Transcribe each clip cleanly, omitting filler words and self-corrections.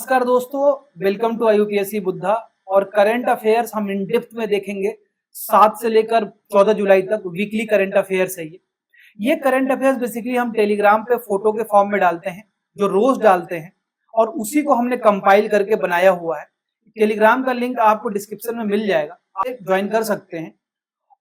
नमस्कार दोस्तों, welcome to IUPSC Buddha. और करंट अफेयर्स हम इन डेप्थ में देखेंगे 7 से लेकर 14 जुलाई तक। वीकली करंट अफेयर्स है ये करंट अफेयर्स बेसिकली हम टेलीग्राम पे फोटो के फॉर्म में डालते हैं, जो रोज डालते हैं, और उसी को हमने कंपाइल करके बनाया हुआ है। टेलीग्राम का लिंक आपको डिस्क्रिप्शन में मिल जाएगा, आप ज्वाइन कर सकते हैं।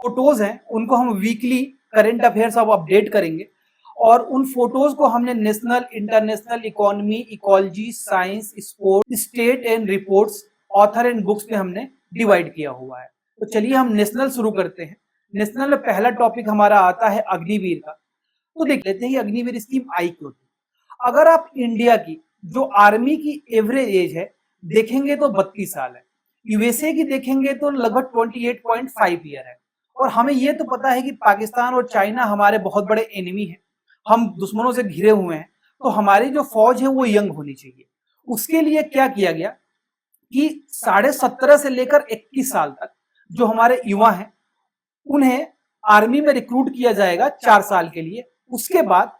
फोटोज हैं उनको हम वीकली करंट अफेयर्स अब अपडेट करेंगे, और उन फोटोज को हमने national, international, economy, ecology, science, sport, state and reports, author and books में हमने डिवाइड किया हुआ है। तो चलिए हम नेशनल शुरू करते हैं। नेशनल में पहला टॉपिक हमारा आता है अग्निवीर का। तो देख लेते हैं अग्निवीर स्कीम आई क्यों थी। अगर आप इंडिया की जो आर्मी की एवरेज एज है देखेंगे तो 32 साल है। यूएसए की देखेंगे तो लगभग 28.5 ईयर है। और हमें ये तो पता है कि पाकिस्तान और चाइना हमारे बहुत बड़े एनिमी हैं, हम दुश्मनों से घिरे हुए हैं, तो हमारी जो फौज है वो यंग होनी चाहिए। उसके लिए क्या किया गया कि 17.5 से लेकर 21 साल तक जो हमारे युवा हैं उन्हें आर्मी में रिक्रूट किया जाएगा 4 साल के लिए। उसके बाद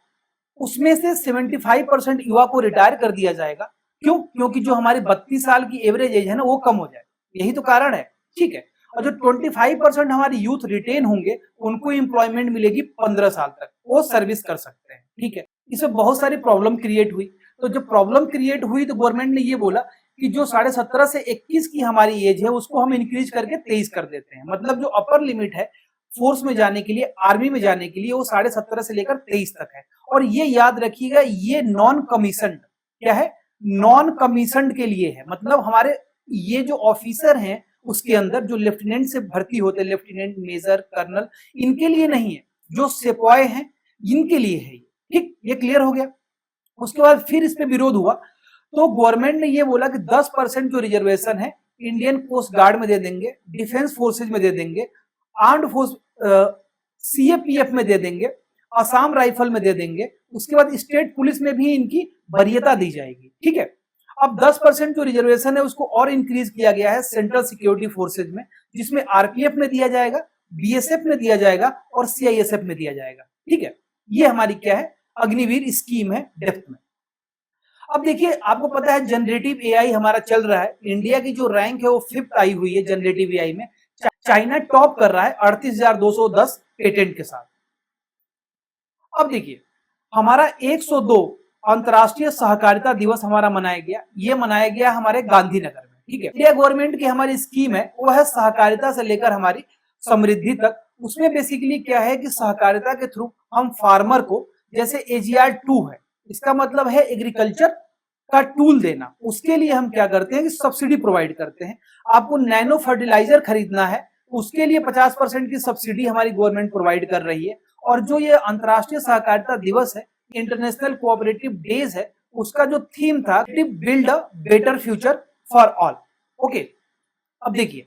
उसमें से 75% युवा को रिटायर कर दिया जाएगा। क्यों? क्योंकि जो हमारी 32 साल की एवरेज एज है ना वो कम हो जाए, यही तो कारण है। ठीक है। और जो 25% हमारी यूथ रिटेन होंगे उनको एम्प्लॉयमेंट मिलेगी 15 साल तक, वो सर्विस कर सकते हैं। ठीक है। इसमें बहुत सारी प्रॉब्लम क्रिएट हुई। तो जो प्रॉब्लम क्रिएट हुई तो गवर्नमेंट ने ये बोला कि जो 17.5 से 21 की हमारी एज है उसको हम इंक्रीज करके 23 कर देते हैं। मतलब जो अपर लिमिट है फोर्स में जाने के लिए, आर्मी में जाने के लिए, वो 17.5 से लेकर 23 तक है। और ये याद रखिएगा, ये नॉन कमीशन्ड क्या है, नॉन कमीशन्ड के लिए है। मतलब हमारे ये जो ऑफिसर हैं उसके अंदर जो लेफ्टिनेंट से भर्ती होते हैं, लेफ्टिनेंट, मेजर, कर्नल, इनके लिए नहीं है। जो सिपाही हैं इनके लिए है। ठीक, ये क्लियर हो गया। उसके बाद फिर इस पे विरोध हुआ तो गवर्नमेंट ने ये बोला कि 10% जो रिजर्वेशन है इंडियन कोस्ट गार्ड में दे देंगे, डिफेंस फोर्सेज में दे देंगे, आर्म्ड फोर्स सीएपीएफ में दे देंगे, असम राइफल में दे देंगे। उसके बाद स्टेट पुलिस में भी इनकी वरीयता दी जाएगी। ठीक है। अब 10% जो रिजर्वेशन है उसको और इंक्रीज किया गया है सेंट्रल सिक्योरिटी फोर्सेज में, जिसमें आरपीएफ में दिया जाएगा, बीएसएफ में दिया जाएगा और सीआईएसएफ में दिया जाएगा। ठीक है। ये हमारी क्या है, अग्निवीर स्कीम है डेप्थ में। अब देखिए, आपको पता है जनरेटिव एआई हमारा चल रहा है। इंडिया की जो रैंक है वो 5th आई हुई है जनरेटिव एआई में। चाइना टॉप कर रहा है 38,210 पेटेंट के साथ। अब देखिए, हमारा 102 अंतर्राष्ट्रीय सहकारिता दिवस हमारा मनाया गया। ये मनाया गया हमारे गांधीनगर में। ठीक है। इंडिया गवर्नमेंट की हमारी स्कीम है वो है सहकारिता से लेकर हमारी समृद्धि तक। उसमें बेसिकली क्या है कि सहकारिता के थ्रू हम फार्मर को, जैसे AGR2 है, इसका मतलब है एग्रीकल्चर का टूल देना, उसके लिए हम क्या करते हैं कि सब्सिडी प्रोवाइड करते हैं। आपको नैनो फर्टिलाइजर खरीदना है, उसके लिए 50% की सब्सिडी हमारी गवर्नमेंट प्रोवाइड कर रही है। और जो ये अंतर्राष्ट्रीय सहकारिता दिवस है, इंटरनेशनल कोऑपरेटिव डेज है, उसका जो थीम था build a better future for all. Okay. अब देखिए,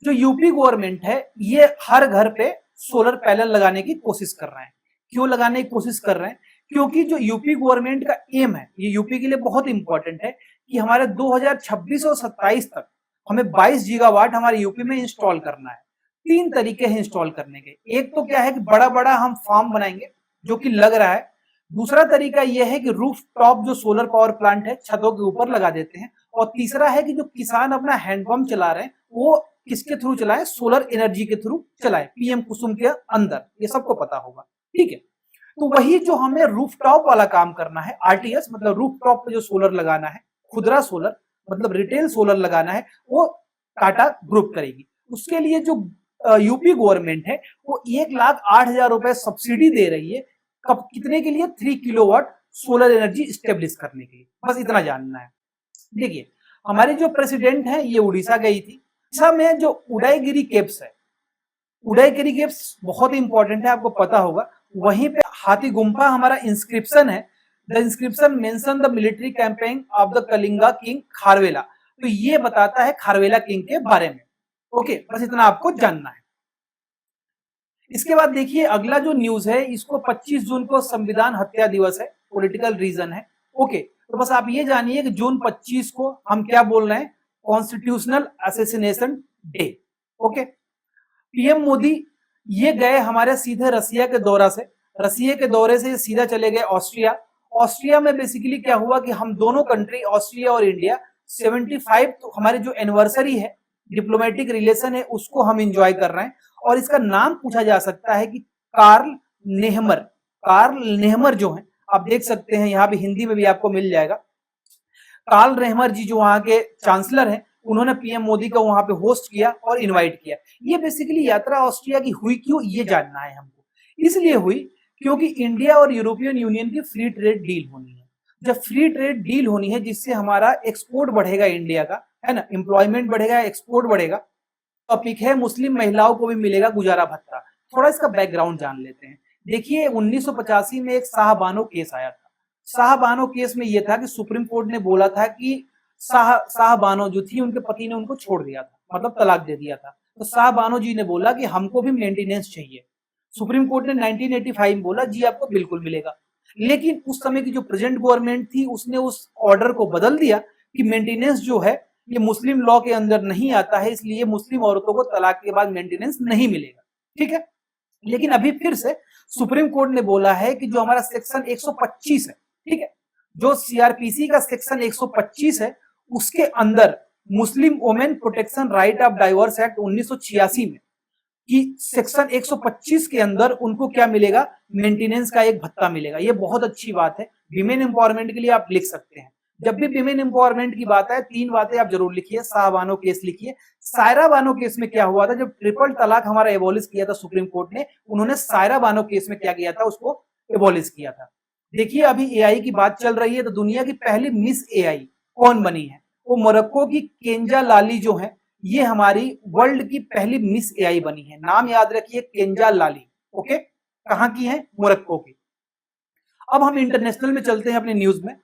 जो यूपी गवर्नमेंट है ये हर घर पे सोलर पैनल लगाने की कोशिश कर रहे हैं। क्यों लगाने की कोशिश कर रहे हैं? क्योंकि जो यूपी गवर्नमेंट का एम है, ये यूपी के लिए बहुत इंपॉर्टेंट है कि हमारे 2026 और 27 तक हमें 22 गीगावाट हमारे यूपी में इंस्टॉल करना है। 3 तरीके हैं इंस्टॉल करने के। एक तो क्या है कि बड़ा बड़ा हम फार्म बनाएंगे जो कि लग रहा है। दूसरा तरीका यह है कि रूफ टॉप जो सोलर पावर प्लांट है छतों के ऊपर लगा देते हैं। और तीसरा है कि जो किसान अपना हैंडपंप चला रहे हैं वो किसके थ्रू चलाए, सोलर एनर्जी के थ्रू चलाए, पीएम कुसुम के अंदर। ये सबको पता होगा। ठीक है। तो वही जो हमें रूफटॉप वाला काम करना है, आरटीएस मतलब रूफटॉप पे जो सोलर लगाना है, खुदरा सोलर मतलब रिटेल सोलर लगाना है, वो टाटा ग्रुप करेगी। उसके लिए जो यूपी गवर्नमेंट है वो 1,08,000 रुपए सब्सिडी दे रही है। कब, कितने के लिए? 3 किलोवाट सोलर एनर्जी स्टेब्लिश करने के लिए। बस इतना जानना है। देखिए, हमारी जो प्रेसिडेंट है ये उड़ीसा गई थी। उड़ीसा में जो उदयगिरी केव्स है, उदयगिरी केव्स बहुत इंपॉर्टेंट है, आपको पता होगा। वहीं पे हाथी गुम्फा हमारा इंस्क्रिप्शन है। The inscription mention the military campaign of the Kalinga king Kharavela. तो ये बताता है खारवेला किंग के बारे में। ओके, बस इतना आपको जानना है। इसके बाद देखिए, अगला जो न्यूज है, इसको 25 जून को संविधान हत्या दिवस है, पॉलिटिकल रीजन है। ओके, तो बस आप ये जानिए कि जून 25 को हम क्या बोल रहे हैं, constitutional assassination day. Okay. PM Modi ये गए हमारे सीधे रसिया के दौरा से, रसिया के दौरे से सीधा चले गए ऑस्ट्रिया। ऑस्ट्रिया में बेसिकली क्या हुआ कि हम दोनों कंट्री, ऑस्ट्रिया और इंडिया, 75 तो हमारे जो एनिवर्सरी है, डिप्लोमेटिक रिलेशन है, उसको हम एंजॉय कर रहे हैं। और इसका नाम पूछा जा सकता है कि कार्ल नेहमर। कार्ल नेहमर जो है, आप देख सकते हैं यहाँ पे हिंदी में भी आपको मिल जाएगा। कार्ल नेहमर जी जो वहां के चांसलर हैं, उन्होंने पीएम मोदी को वहां पे होस्ट किया और इनवाइट किया। ये बेसिकली यात्रा ऑस्ट्रिया की हुई क्यों, ये जानना है हमको। इसलिए हुई क्योंकि इंडिया और यूरोपियन यूनियन की फ्री ट्रेड डील होनी है। जब फ्री ट्रेड डील होनी है, जिससे हमारा एक्सपोर्ट बढ़ेगा इंडिया का, है ना, एम्प्लॉयमेंट बढ़ेगा, एक्सपोर्ट बढ़ेगा। टॉपिक है मुस्लिम महिलाओं को भी मिलेगा गुजारा भत्ता। थोड़ा इसका बैकग्राउंड जान लेते हैं। देखिए 1985 में एक शाहबानो केस आया था। शाहबानो केस में यह था कि सुप्रीम कोर्ट ने बोला था कि शाहबानो जो थी, उनके पति ने उनको छोड़ दिया था, मतलब तलाक दे दिया था। तो शाहबानो जी ने बोला कि हमको भी मेंटेनेंस चाहिए। सुप्रीम कोर्ट ने 1985 में बोला जी आपको बिल्कुल मिलेगा। लेकिन उस समय की जो प्रेजेंट गवर्नमेंट थी, उसने उस ऑर्डर को बदल दिया कि मेंटेनेंस जो है ये मुस्लिम लॉ के अंदर नहीं आता है, इसलिए मुस्लिम औरतों को तलाक के बाद मेंटेनेंस नहीं मिलेगा। ठीक है, लेकिन अभी फिर से सुप्रीम कोर्ट ने बोला है कि जो हमारा सेक्शन 125 है, ठीक है, जो सीआरपीसी का सेक्शन 125 है, उसके अंदर Muslim women protection right of divorce act 1986 में कि सेक्शन 125 के अंदर उनको क्या मिलेगा, मेंटेनेंस का एक भत्ता मिलेगा। ये बहुत अच्छी बात है, विमेन एम्पावरमेंट के लिए आप लिख सकते हैं। जब भी विमेन एम्पावरमेंट की बात है, 3 बातें आप जरूर लिखिए। शाहबानो केस लिखिए। सायरा बानो केस में क्या हुआ था, जब ट्रिपल तलाक हमारा एबॉलिश किया था सुप्रीम कोर्ट ने, उन्होंने सायरा बानो केस में क्या किया था, उसको एबॉलिश किया था। देखिए अभी एआई की बात चल रही है, तो दुनिया की पहली मिस एआई कौन बनी है, वो मोरक्को की केंजा लाली जो है, ये हमारी वर्ल्ड की पहली मिस एआई बनी है। नाम याद रखिए, केंजा लाली। ओके, कहां की है, मोरक्को की। अब हम इंटरनेशनल में चलते हैं अपने न्यूज में।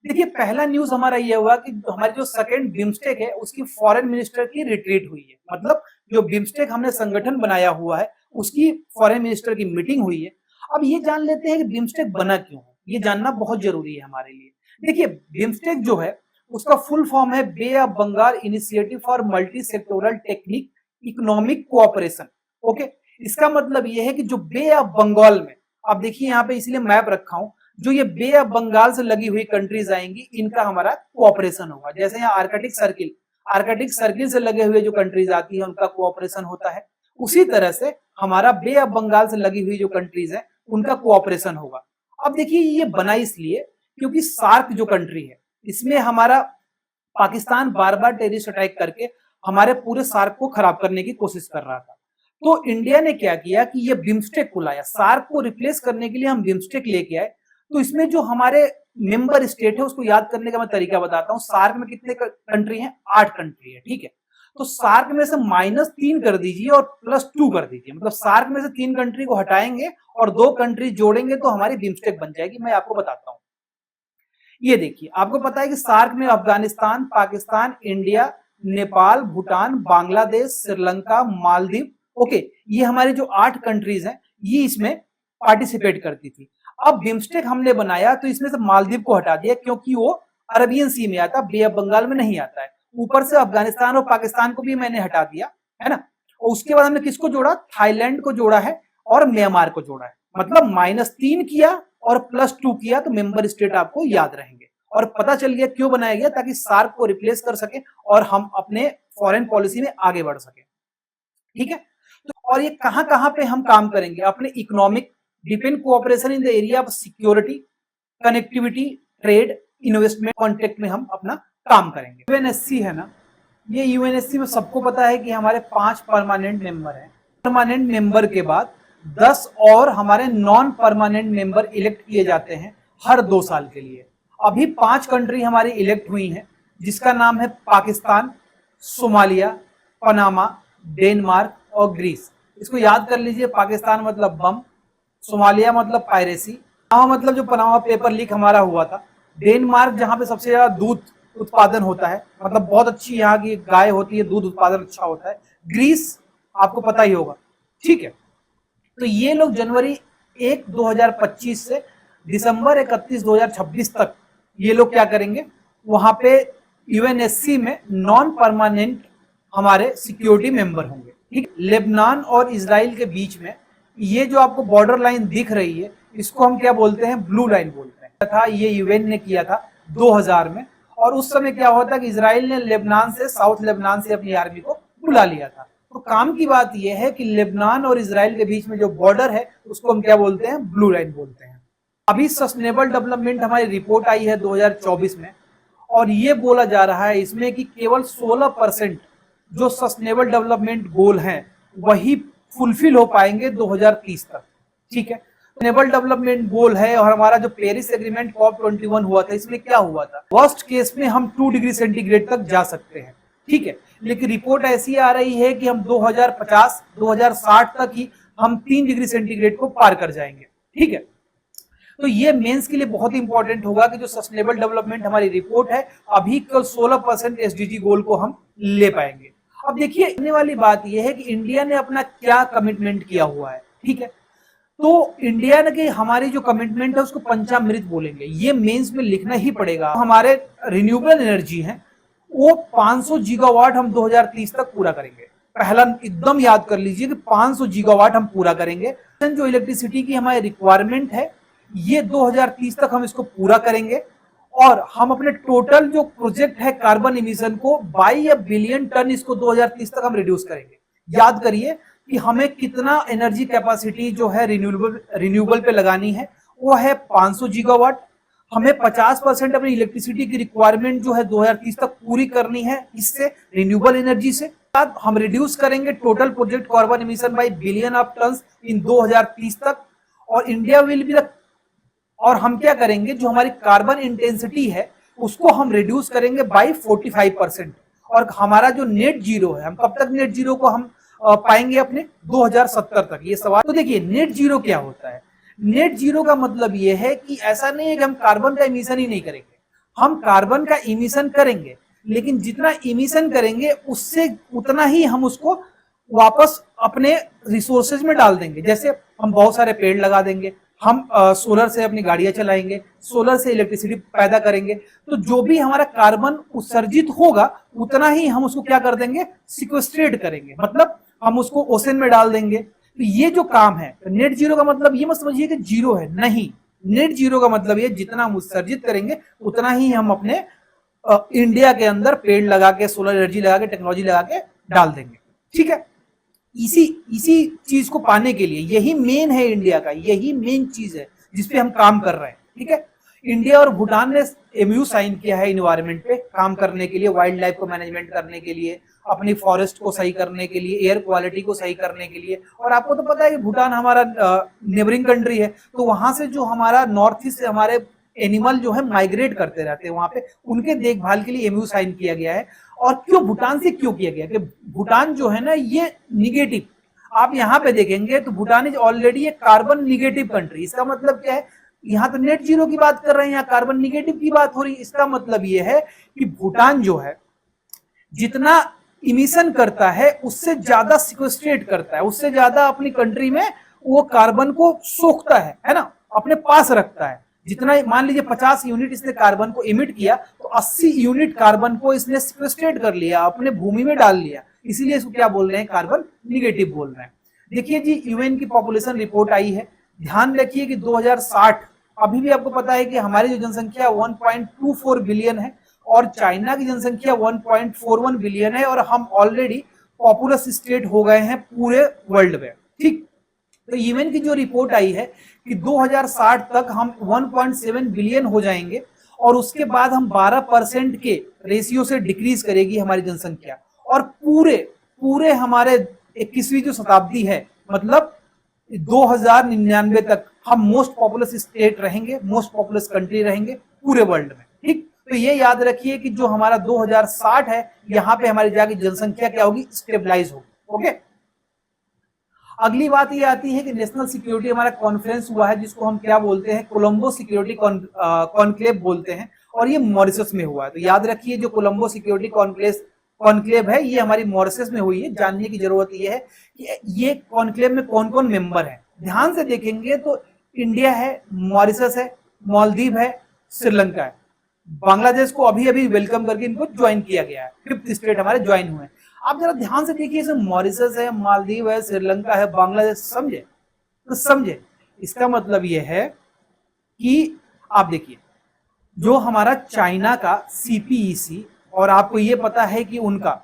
देखिए पहला न्यूज हमारा यह हुआ कि हमारी जो सेकंड बिम्स्टेक है, उसकी फॉरेन मिनिस्टर की रिट्रीट हुई है। मतलब जो बिम्स्टेक हमने संगठन बनाया हुआ है, उसकी फॉरेन मिनिस्टर की मीटिंग हुई है। अब ये जान लेते हैं कि बिम्स्टेक बना क्यों है, ये जानना बहुत जरूरी है हमारे लिए। देखिए बिम्स्टेक जो है, उसका फुल फॉर्म है Bay of Bengal initiative for multi sectoral technic economic cooperation. Okay, इसका मतलब यह है कि जो बे ऑफ बंगाल में, आप देखिए यहाँ पे इसलिए मैप रखा हूं, जो ये बे ऑफ बंगाल से लगी हुई कंट्रीज आएंगी, इनका हमारा कोऑपरेशन होगा। जैसे यहाँ आर्कटिक सर्किल से लगे हुए जो कंट्रीज आती है, उनका कोऑपरेशन होता है। उसी तरह से हमारा बे ऑफ बंगाल से लगी हुई जो कंट्रीज है, उनका कोऑपरेशन होगा। अब देखिए ये बना इसलिए क्योंकि सार्क जो कंट्री है, इसमें हमारा पाकिस्तान बार बार टेररिस्ट अटैक करके हमारे पूरे सार्क को खराब करने की कोशिश कर रहा था। तो इंडिया ने क्या किया कि ये बिम्स्टेक को लाया, सार्क को रिप्लेस करने के लिए हम बिम्स्टेक लेके आए। तो इसमें जो हमारे मेंबर स्टेट है, उसको याद करने का मैं तरीका बताता हूँ। सार्क में कितने कंट्री हैं, 8 कंट्री है। ठीक है, तो सार्क में से -3 कर दीजिए और +2 कर दीजिए। मतलब सार्क में से 3 कंट्री को हटाएंगे और 2 कंट्री जोड़ेंगे तो हमारी बिम्स्टेक बन जाएगी। मैं आपको बताता हूँ। ये देखिए, आपको पता है कि सार्क में अफगानिस्तान, पाकिस्तान, इंडिया, नेपाल, भूटान, बांग्लादेश, श्रीलंका, मालदीव, ओके, ये हमारी जो 8 कंट्रीज हैं, ये इसमें पार्टिसिपेट करती थी। अब बिम्स्टेक हमने बनाया तो इसमें से मालदीव को हटा दिया, क्योंकि वो अरबियन सी में आता, बे ऑफ बंगाल में नहीं आता है। ऊपर से अफगानिस्तान और पाकिस्तान को भी मैंने हटा दिया, है ना। और उसके बाद हमने किसको जोड़ा, थाईलैंड को जोड़ा है और म्यांमार को जोड़ा है। मतलब -3 किया और +2 किया, तो मेंबर स्टेट आपको याद रहेंगे। और पता चल गया क्यों बनाया गया, ताकि सार्क को रिप्लेस कर सके और हम अपने फॉरेन पॉलिसी में आगे बढ़ सके। ठीक है, तो और ये कहां कहां पे हम काम करेंगे, अपने economic defence cooperation in the area of security, connectivity, trade, investment contact में हम अपना काम करेंगे। यूएनएससी है ना, ये यूएनएससी में सबको पता है कि हमारे 5 परमानेंट मेंबर हैं। परमानेंट मेंबर के बाद 10 और हमारे नॉन परमानेंट मेंबर इलेक्ट किए जाते हैं हर 2 साल के लिए। अभी 5 कंट्री हमारी इलेक्ट हुई हैं, जिसका नाम है पाकिस्तान, सोमालिया, पनामा, डेनमार्क और ग्रीस। इसको याद कर लीजिए, पाकिस्तान मतलब बम, सोमालिया मतलब पायरेसी, पनामा मतलब जो पनामा पेपर लीक हमारा हुआ था, डेनमार्क जहां पे सबसे ज्यादा दूध उत्पादन होता है, मतलब बहुत अच्छी यहाँ की गाय होती है, दूध उत्पादन अच्छा होता है, ग्रीस आपको पता ही होगा। ठीक है, तो ये लोग जनवरी 1, 2025 से दिसंबर 31, 2026 तक ये लोग क्या करेंगे, वहां पे यूएनएससी में नॉन परमानेंट हमारे सिक्योरिटी मेंबर होंगे। ठीक, लेबनान और इजराइल के बीच में ये जो आपको बॉर्डर लाइन दिख रही है, इसको हम क्या बोलते हैं, ब्लू लाइन बोलते हैं। था ये यूएन ने किया था 2000 में, और उस समय क्या हुआ था कि इजराइल ने लेबनान से, साउथ लेबनान से अपनी आर्मी को बुला लिया था। तो काम की बात यह है कि लेबनान और इजराइल के बीच में जो बॉर्डर है उसको हम क्या बोलते हैं, ब्लू लाइन बोलते हैं। अभी सस्टेनेबल डेवलपमेंट हमारी रिपोर्ट आई है 2024 में, और ये बोला जा रहा है इसमें कि केवल 16% जो सस्टेनेबल डेवलपमेंट गोल हैं वही फुलफिल हो पाएंगे 2030 तक। ठीक है, सस्टेनेबल डेवलपमेंट गोल है। और हमारा जो पेरिस एग्रीमेंट COP21 हुआ था, इसमें क्या हुआ था, वर्स्ट केस में हम 2 डिग्री सेंटीग्रेड तक जा सकते हैं। ठीक है, लेकिन रिपोर्ट ऐसी आ रही है कि हम 2050 2060 तक ही हम 3 डिग्री सेंटीग्रेड को पार कर जाएंगे। ठीक है, तो ये मेंस के लिए बहुत इंपॉर्टेंट होगा कि जो सस्टेनेबल डेवलपमेंट हमारी रिपोर्ट है, अभी कल 16% एसडीजी गोल को हम ले पाएंगे। अब देखिए, आने वाली बात यह है कि इंडिया ने अपना क्या कमिटमेंट किया हुआ है। ठीक है, तो इंडिया ने कि हमारी जो कमिटमेंट है उसको पंचामृत बोलेंगे, ये मेंस में लिखना ही पड़ेगा। हमारे रिन्यूएबल एनर्जी है वो 500 गीगावाट हम 2030 तक पूरा करेंगे। पहला एकदम याद कर लीजिए कि 500 गीगावाट हम पूरा करेंगे। जो इलेक्ट्रिसिटी की हमारी रिक्वायरमेंट है ये 2030 तक हम इसको पूरा करेंगे, और हम अपने टोटल जो प्रोजेक्ट है कार्बन इमिशन को बाई या बिलियन टन इसको 2030 तक हम रिड्यूस करेंगे। याद करिए कि हमें कितना एनर्जी कैपेसिटी जो है रिन्यूएबल पे लगानी है, वो है 500 गीगावाट। हमें 50% अपनी इलेक्ट्रिसिटी की रिक्वायरमेंट जो है 2030 तक पूरी करनी है इससे, रिन्यूएबल एनर्जी से। हम रिड्यूस करेंगे total project carbon emission by billion of tons in 2030 तक। और इंडिया विल बी द, और हम क्या करेंगे, जो हमारी कार्बन इंटेंसिटी है उसको हम रिड्यूस करेंगे बाई 45%। और हमारा जो नेट जीरो है, हम कब तक नेट जीरो को हम पाएंगे, अपने 2070 तक, ये सवाल। तो देखिए, नेट जीरो क्या होता है। नेट जीरो का मतलब ये है कि ऐसा नहीं है कि हम कार्बन का इमिशन ही नहीं करेंगे, हम कार्बन का इमिशन करेंगे, लेकिन जितना इमिशन करेंगे उससे उतना ही हम उसको वापस अपने रिसोर्सेज में डाल देंगे। जैसे हम बहुत सारे पेड़ लगा देंगे, हम सोलर से अपनी गाड़ियां चलाएंगे, सोलर से इलेक्ट्रिसिटी पैदा करेंगे, तो जो भी हमारा कार्बन उत्सर्जित होगा उतना ही हम उसको क्या कर देंगे, सिक्वेस्ट्रेट करेंगे, मतलब हम उसको ओशन में डाल देंगे। तो ये जो काम है, तो नेट जीरो का मतलब ये मत समझिए कि जीरो है, नहीं। नेट जीरो का मतलब ये जितना हम उत्सर्जित करेंगे उतना ही हम अपने इंडिया के अंदर पेड़ लगा के, सोलर एनर्जी लगा के, टेक्नोलॉजी लगा के डाल देंगे। ठीक है, इसी चीज को पाने के लिए, यही मेन है इंडिया का, यही मेन चीज है जिसपे हम काम कर रहे हैं। ठीक है, इंडिया और भूटान ने एमयू साइन किया है इन्वायरमेंट पे काम करने के लिए, वाइल्ड लाइफ को मैनेजमेंट करने के लिए, अपनी फॉरेस्ट को सही करने के लिए, एयर क्वालिटी को सही करने के लिए। और आपको तो पता है कि भूटान हमारा नेबरिंग कंट्री है, तो वहां से जो हमारा नॉर्थ ईस्ट से हमारे एनिमल जो है माइग्रेट करते रहते हैं वहां पे, उनके देखभाल के लिए एमयू साइन किया गया है। और क्यों भूटान से क्यों किया गया, कि भूटान जो है ना ये निगेटिव, आप यहाँ पे देखेंगे तो Bhutan is already A carbon negative country. इसका मतलब क्या है, यहाँ तो नेट जीरो की बात कर रहे हैं, यहाँ कार्बन निगेटिव की बात हो रही है। इसका मतलब ये है कि भूटान जो है जितना इमिशन करता है उससे ज्यादा सिक्वेस्ट्रेट करता है, उससे ज्यादा अपनी कंट्री में वो कार्बन को सोखता है ना, अपने पास रखता है। जितना, मान लीजिए 50 यूनिट इसने कार्बन को इमिट किया, तो 80 यूनिट कार्बन को इसने सिक्वेस्ट्रेट कर लिया, अपने भूमि में डाल लिया। इसीलिए इसको क्या बोल रहे हैं, कार्बन निगेटिव बोल रहे हैं। देखिए जी, यूएन की पॉपुलेशन रिपोर्ट आई है, ध्यान रखिए कि 2060, अभी भी आपको पता है कि हमारी जो जनसंख्या 1.24 बिलियन है और चाइना की जनसंख्या 1.41 बिलियन है, और हम ऑलरेडी पॉपुलस स्टेट हो गए हैं पूरे वर्ल्ड में। ठीक, तो यूएन की जो रिपोर्ट आई है कि 2060 तक हम 1.7 बिलियन हो जाएंगे, और उसके बाद हम 12% के रेशियो से डिक्रीज करेगी हमारी जनसंख्या, और पूरे हमारे 21वीं जो शताब्दी है, मतलब 2099 तक हम मोस्ट पॉपुलस स्टेट रहेंगे, मोस्ट पॉपुलस कंट्री रहेंगे पूरे वर्ल्ड में। ठीक, तो ये याद रखिए कि जो हमारा 2060 है, यहाँ पे हमारी जाके जनसंख्या क्या होगी, स्टेबलाइज होगी। ओके, अगली बात ये आती है कि नेशनल सिक्योरिटी हमारा कॉन्फ्रेंस हुआ है, जिसको हम क्या बोलते हैं, कोलंबो सिक्योरिटी कॉन्क्लेव बोलते हैं, और ये मॉरिशस में हुआ है। तो याद रखिए, जो कोलंबो सिक्योरिटी कॉन्क्लेव है ये हमारी मॉरिशस में हुई है। जानने की जरूरत ये है कि ये कॉन्क्लेव में कौन कौन मेंबर है। ध्यान से देखेंगे तो इंडिया है, मॉरिशस है, मालदीव है, श्रीलंका है, बांग्लादेश को अभी अभी वेलकम करके इनको ज्वाइन किया गया है, 5th स्टेट हमारे ज्वाइन हुए हैं। आप जरा ध्यान से देखिए, इसमें मॉरिशस है, मालदीव है, श्रीलंका है, बांग्लादेश, समझे, तो समझे इसका मतलब यह है कि आप देखिए, जो हमारा चाइना का सीपीईसी, और आपको ये पता है कि उनका,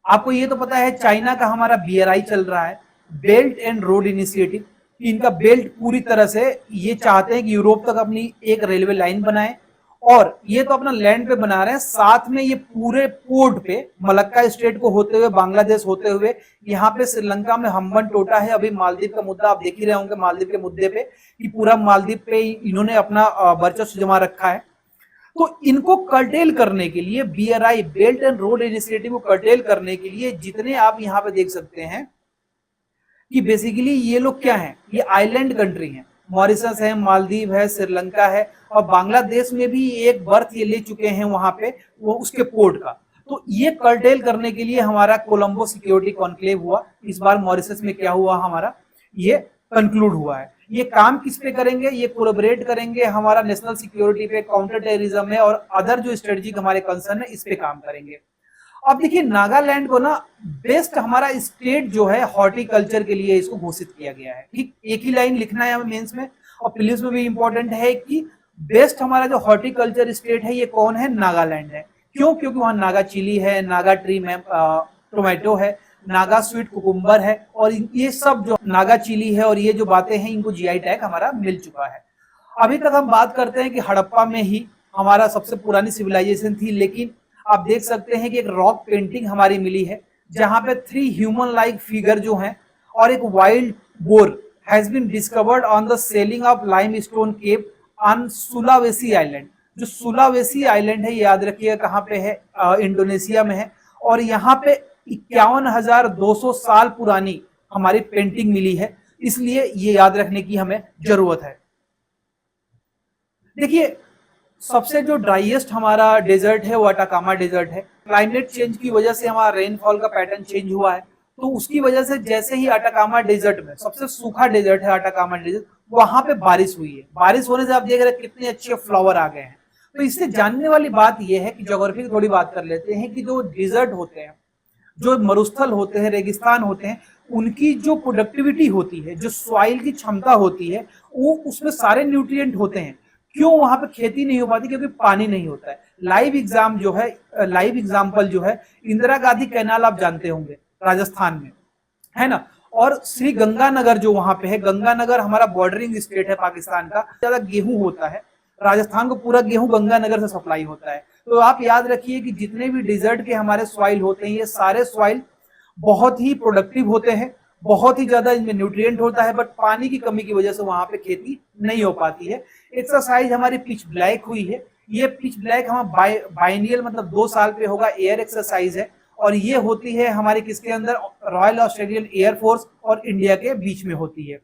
आपको ये तो पता है चाइना का हमारा बीआरआई चल रहा है, बेल्ट एंड रोड इनिशिएटिव। इनका बेल्ट पूरी तरह से ये चाहते हैं कि यूरोप तक अपनी एक रेलवे लाइन बनाए, और ये तो अपना लैंड पे बना रहे हैं, साथ में ये पूरे पोर्ट पे मलक्का स्टेट को होते हुए, बांग्लादेश होते हुए, यहाँ पे श्रीलंका में हम्बन टोटा है। अभी मालदीव का मुद्दा आप देख ही रहे होंगे, मालदीव के मुद्दे पे कि पूरा मालदीव पे इन्होंने अपना वर्चस्व जमा रखा है। तो इनको कर्टेल करने के लिए, BRI belt and road initiative को कर्टेल करने के लिए, जितने आप यहाँ पे देख सकते हैं कि बेसिकली ये लोग क्या हैं, ये आइलैंड कंट्री हैं, मॉरिशस है, मालदीव है, श्रीलंका है, और बांग्लादेश में भी एक बर्थ ये ले चुके हैं वहां पे, वो उसके पोर्ट का। तो ये कर्टेल करने के लिए हमारा कोलंबो सिक्योरिटी कॉन्क्लेव हुआ। इस बार मॉरिशस में क्या हुआ, हमारा ये कंक्लूड हुआ है। ये काम किस पे करेंगे, ये कोलैबोरेट करेंगे हमारा नेशनल सिक्योरिटी पे, काउंटर टेररिज्म में, और अदर जो स्ट्रेटेजिक हमारे कंसर्न है इस पे काम करेंगे। अब देखिए नागालैंड को ना बेस्ट हमारा स्टेट जो है हॉर्टिकल्चर के लिए इसको घोषित किया गया है। ठीक एक ही लाइन लिखना है हमें मेंस में, और प्रीलिम्स में भी इंपॉर्टेंट है कि बेस्ट हमारा जो हॉर्टिकल्चर स्टेट है ये कौन है, नागालैंड है। क्यों? क्योंकि वहां नागा चिली है, नागा ट्री में टोमेटो है, नागा स्वीट कुकुम्बर है, और ये सब जो नागा चिली है और ये जो बातें हैं इनको जीआई टैग हमारा मिल चुका है। अभी तक हम बात करते हैं कि हड़प्पा में ही हमारा सबसे पुरानी सिविलाइजेशन थी, लेकिन आप देख सकते हैं कि एक रॉक पेंटिंग हमारी मिली है जहां पे 3 ह्यूमन लाइक फिगर जो हैं और एक wild boar has been discovered on the ceiling of limestone cave on Sulawesi island. जो सुलावेसी आइलैंड है याद रखिएगा कहाँ पे है, इंडोनेशिया में है, और यहाँ पे 51,200 साल पुरानी हमारी पेंटिंग मिली है, इसलिए ये याद रखने की हमें जरूरत है। देखिए सबसे जो ड्राइएस्ट हमारा डेजर्ट है वो अटाकामा डेजर्ट है। क्लाइमेट चेंज की वजह से हमारा रेनफॉल का पैटर्न चेंज हुआ है, तो उसकी वजह से जैसे ही अटाकामा डेजर्ट में सबसे सूखा डेजर्ट है अटाकामा डेजर्ट, वहां पे बारिश हुई है। बारिश होने से आप देख रहे हैं कितने अच्छे फ्लावर आ गए हैं। तो इससे जानने वाली बात यह है कि ज्योग्राफी की थोड़ी बात कर लेते हैं कि जो डिजर्ट होते हैं, जो मरुस्थल होते हैं, रेगिस्तान होते हैं, उनकी जो प्रोडक्टिविटी होती है, जो सॉइल की क्षमता होती है, वो उसमें सारे न्यूट्रिएंट होते हैं। क्यों वहां पे खेती नहीं हो पाती? क्योंकि पानी नहीं होता है। लाइव एग्जाम्पल जो है इंदिरा गांधी कैनाल आप जानते होंगे राजस्थान में, है ना, और श्री गंगानगर जो वहां पे है, गंगानगर हमारा बॉर्डरिंग स्टेट है पाकिस्तान का, ज्यादा गेहूं होता है, राजस्थान को पूरा गेहूं गंगानगर से सप्लाई होता है। तो आप याद रखिए कि जितने भी डिजर्ट के हमारे सॉइल होते हैं ये सारे सॉइल बहुत ही प्रोडक्टिव होते हैं, बहुत ही ज्यादा इनमें न्यूट्रिएंट होता है, बट पानी की कमी की वजह से वहां पे खेती नहीं हो पाती है। एक्सरसाइज हमारी पिच ब्लैक हुई है, ये पिच ब्लैक हम बाइनियल मतलब 2 साल पे होगा एयर एक्सरसाइज है, और ये होती है हमारे किसके अंदर, रॉयल ऑस्ट्रेलियन एयरफोर्स और इंडिया के बीच में होती है।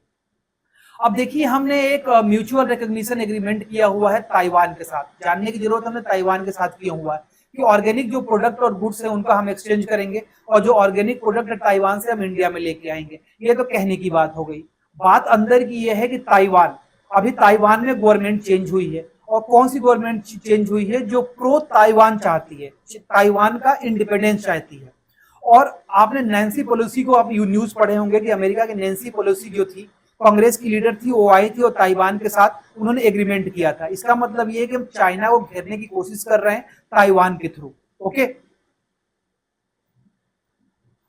अब देखिए हमने एक म्यूचुअल रिकॉग्निशन एग्रीमेंट किया हुआ है ताइवान के साथ। जानने की जरूरत हमने ताइवान के साथ किया हुआ है कि ऑर्गेनिक जो प्रोडक्ट और गुड्स है उनका हम एक्सचेंज करेंगे, और जो ऑर्गेनिक प्रोडक्ट है ताइवान से हम इंडिया में लेके आएंगे। ये तो कहने की बात हो गई। बात अंदर की ये है कि ताइवान में गवर्नमेंट चेंज हुई है, और कौन सी गवर्नमेंट चेंज हुई है? जो प्रो ताइवान चाहती है, ताइवान का इंडिपेंडेंस चाहती है। और आपने नैन्सी पेलोसी को आप न्यूज पढ़े होंगे कि अमेरिका की नैन्सी पेलोसी जो थी, कांग्रेस की लीडर थी, वो आई थी और ताइवान के साथ उन्होंने एग्रीमेंट किया था। इसका मतलब ये है कि हम चाइना को घेरने की कोशिश कर रहे हैं ताइवान के थ्रू। ओके,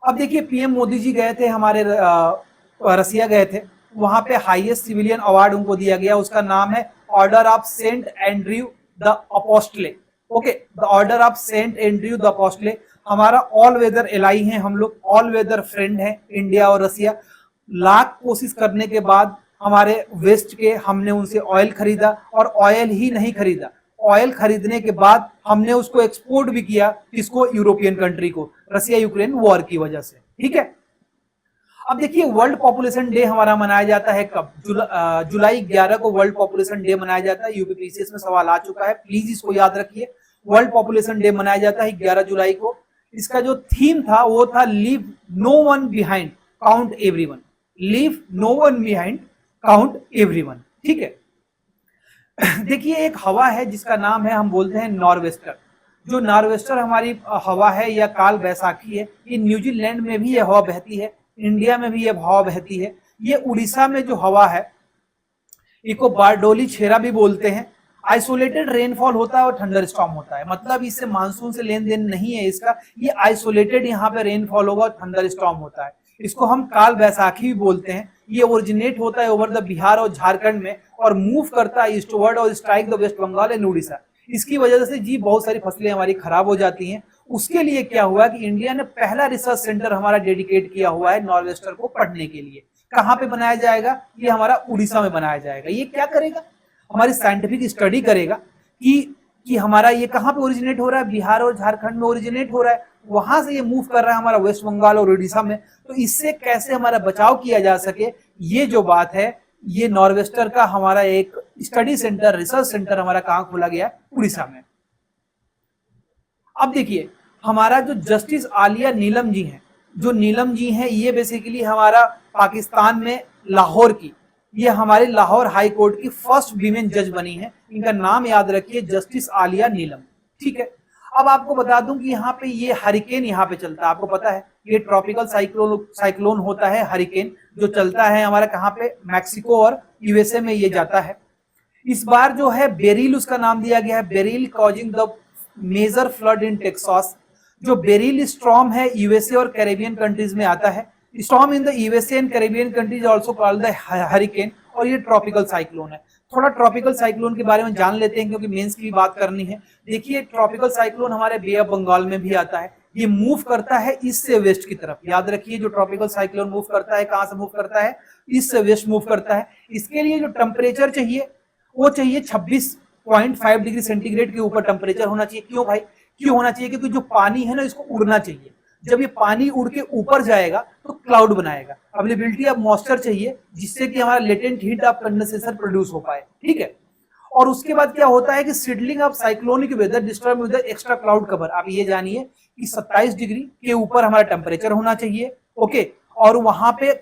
अब देखिए पीएम मोदी जी गए थे हमारे रसिया गए थे, वहां पे हाईएस्ट सिविलियन अवार्ड उनको दिया गया, उसका नाम है Order of Saint Andrew the Apostle. Okay, the Order of Saint Andrew the Apostle. हमारा ऑल वेदर एलाई है, हम लोग ऑल वेदर फ्रेंड है इंडिया और रसिया। लाख कोशिश करने के बाद हमारे वेस्ट के हमने उनसे ऑयल खरीदा, और ऑयल ही नहीं खरीदा, ऑयल खरीदने के बाद हमने उसको एक्सपोर्ट भी किया, किसको? यूरोपियन कंट्री को, रसिया यूक्रेन वॉर की वजह से। ठीक है, अब देखिए वर्ल्ड पॉपुलेशन डे हमारा मनाया जाता है कब? जुलाई 11 को वर्ल्ड पॉपुलेशन डे मनाया जाता है। यूपी पीसीएस में सवाल आ चुका है, प्लीज इसको याद रखिए। वर्ल्ड पॉपुलेशन डे मनाया जाता है 11 जुलाई को। इसका जो थीम था वो था leave no one behind, count everyone. Leave no one behind, count everyone. ठीक है, देखिए एक हवा है जिसका नाम है, हम बोलते हैं नॉर्वेस्टर। जो नॉर्वेस्टर हमारी हवा है या काल बैसाखी है, ये न्यूजीलैंड में भी ये हवा बहती है, इंडिया में भी ये हवा बहती है। ये उड़ीसा में जो हवा है इसको बारडोली छेरा भी बोलते हैं, आइसोलेटेड रेनफॉल होता है और थंडर स्टॉर्म होता है, मतलब इससे मानसून से लेन देन नहीं है इसका, ये आइसोलेटेड यहाँ पे रेनफॉल होगा और थंडर स्टॉर्म होता है। इसको हम काल बैसाखी भी बोलते हैं। ये ओरिजिनेट होता है ओवर द बिहार और झारखंड में और मूव करता है ईस्टवर्ड और strike the West Bengal and Orissa. इसकी वजह से जी बहुत सारी फसलें हमारी खराब हो जाती हैं। उसके लिए क्या हुआ कि इंडिया ने पहला रिसर्च सेंटर हमारा डेडिकेट किया हुआ है नॉर्वेस्टर को पढ़ने के लिए। कहाँ पे बनाया जाएगा? ये हमारा उड़ीसा में बनाया जाएगा। ये क्या करेगा? हमारी साइंटिफिक स्टडी करेगा कि हमारा ये कहाँ पे ओरिजिनेट हो रहा है, बिहार और झारखंड में ओरिजिनेट हो रहा है, वहां से ये मूव कर रहा है हमारा वेस्ट बंगाल और उड़ीसा में, तो इससे कैसे हमारा बचाव किया जा सके, ये जो बात है, ये नॉर्वेस्टर का हमारा एक स्टडी सेंटर, रिसर्च सेंटर हमारा कहाँ खोला गया? उड़ीसा में। अब देखिए हमारा जो जस्टिस आलिया नीलम जी हैं, जो नीलम जी हैं ये बेसिकली हमारा पाकिस्तान में लाहौर की, ये हमारे लाहौर हाई कोर्ट की फर्स्ट वीमेन जज बनी है। इनका नाम याद रखिए, जस्टिस आलिया नीलम। ठीक है, अब आपको बता दूं कि यहाँ पे ये हरिकेन यहाँ पे चलता है, आपको पता है ये ट्रॉपिकल साइक्लोन होता है हरिकेन, जो चलता है हमारा कहाँ पे? मैक्सिको और यूएसए में ये जाता है। इस बार जो है बेरिल उसका नाम दिया गया है, Beryl causing the major flood in Texas. जो बेरिल स्टॉर्म है यूएसए और कैरेबियन कंट्रीज में आता है। Storm in the USA and Caribbean countries also called the hurricane, और ये ट्रॉपिकल साइक्लोन है। थोड़ा ट्रॉपिकल साइक्लोन के बारे में जान लेते हैं क्योंकि मेंस की बात करनी है। देखिए ट्रॉपिकल साइक्लोन हमारे बे ऑफ बंगाल में भी आता है। ये मूव करता है ईस्ट से वेस्ट की तरफ। याद रखिए जो ट्रॉपिकल साइक्लोन मूव करता है कहां से मूव करता है? ईस्ट से वेस्ट मूव करता है। इसके लिए जो टेम्परेचर चाहिए वो चाहिए 26.5 डिग्री सेंटीग्रेड के ऊपर टेम्परेचर होना चाहिए। क्यों भाई? क्यों होना चाहिए? क्योंकि जो पानी है ना इसको उड़ना चाहिए। जब ये पानी उड़ के ऊपर जाएगा तो क्लाउड बनाएगा। अवेलेबिलिटी ऑफ मॉइस्चर चाहिए जिससे कि हमारा latent heat of condensation produce हो पाए। ठीक है, और उसके बाद क्या होता है कि seedling of cyclonic weather disturb with extra cloud cover. आप ये जानिए कि 27 डिग्री के ऊपर हमारा टेम्परेचर होना चाहिए। ओके, और वहां पे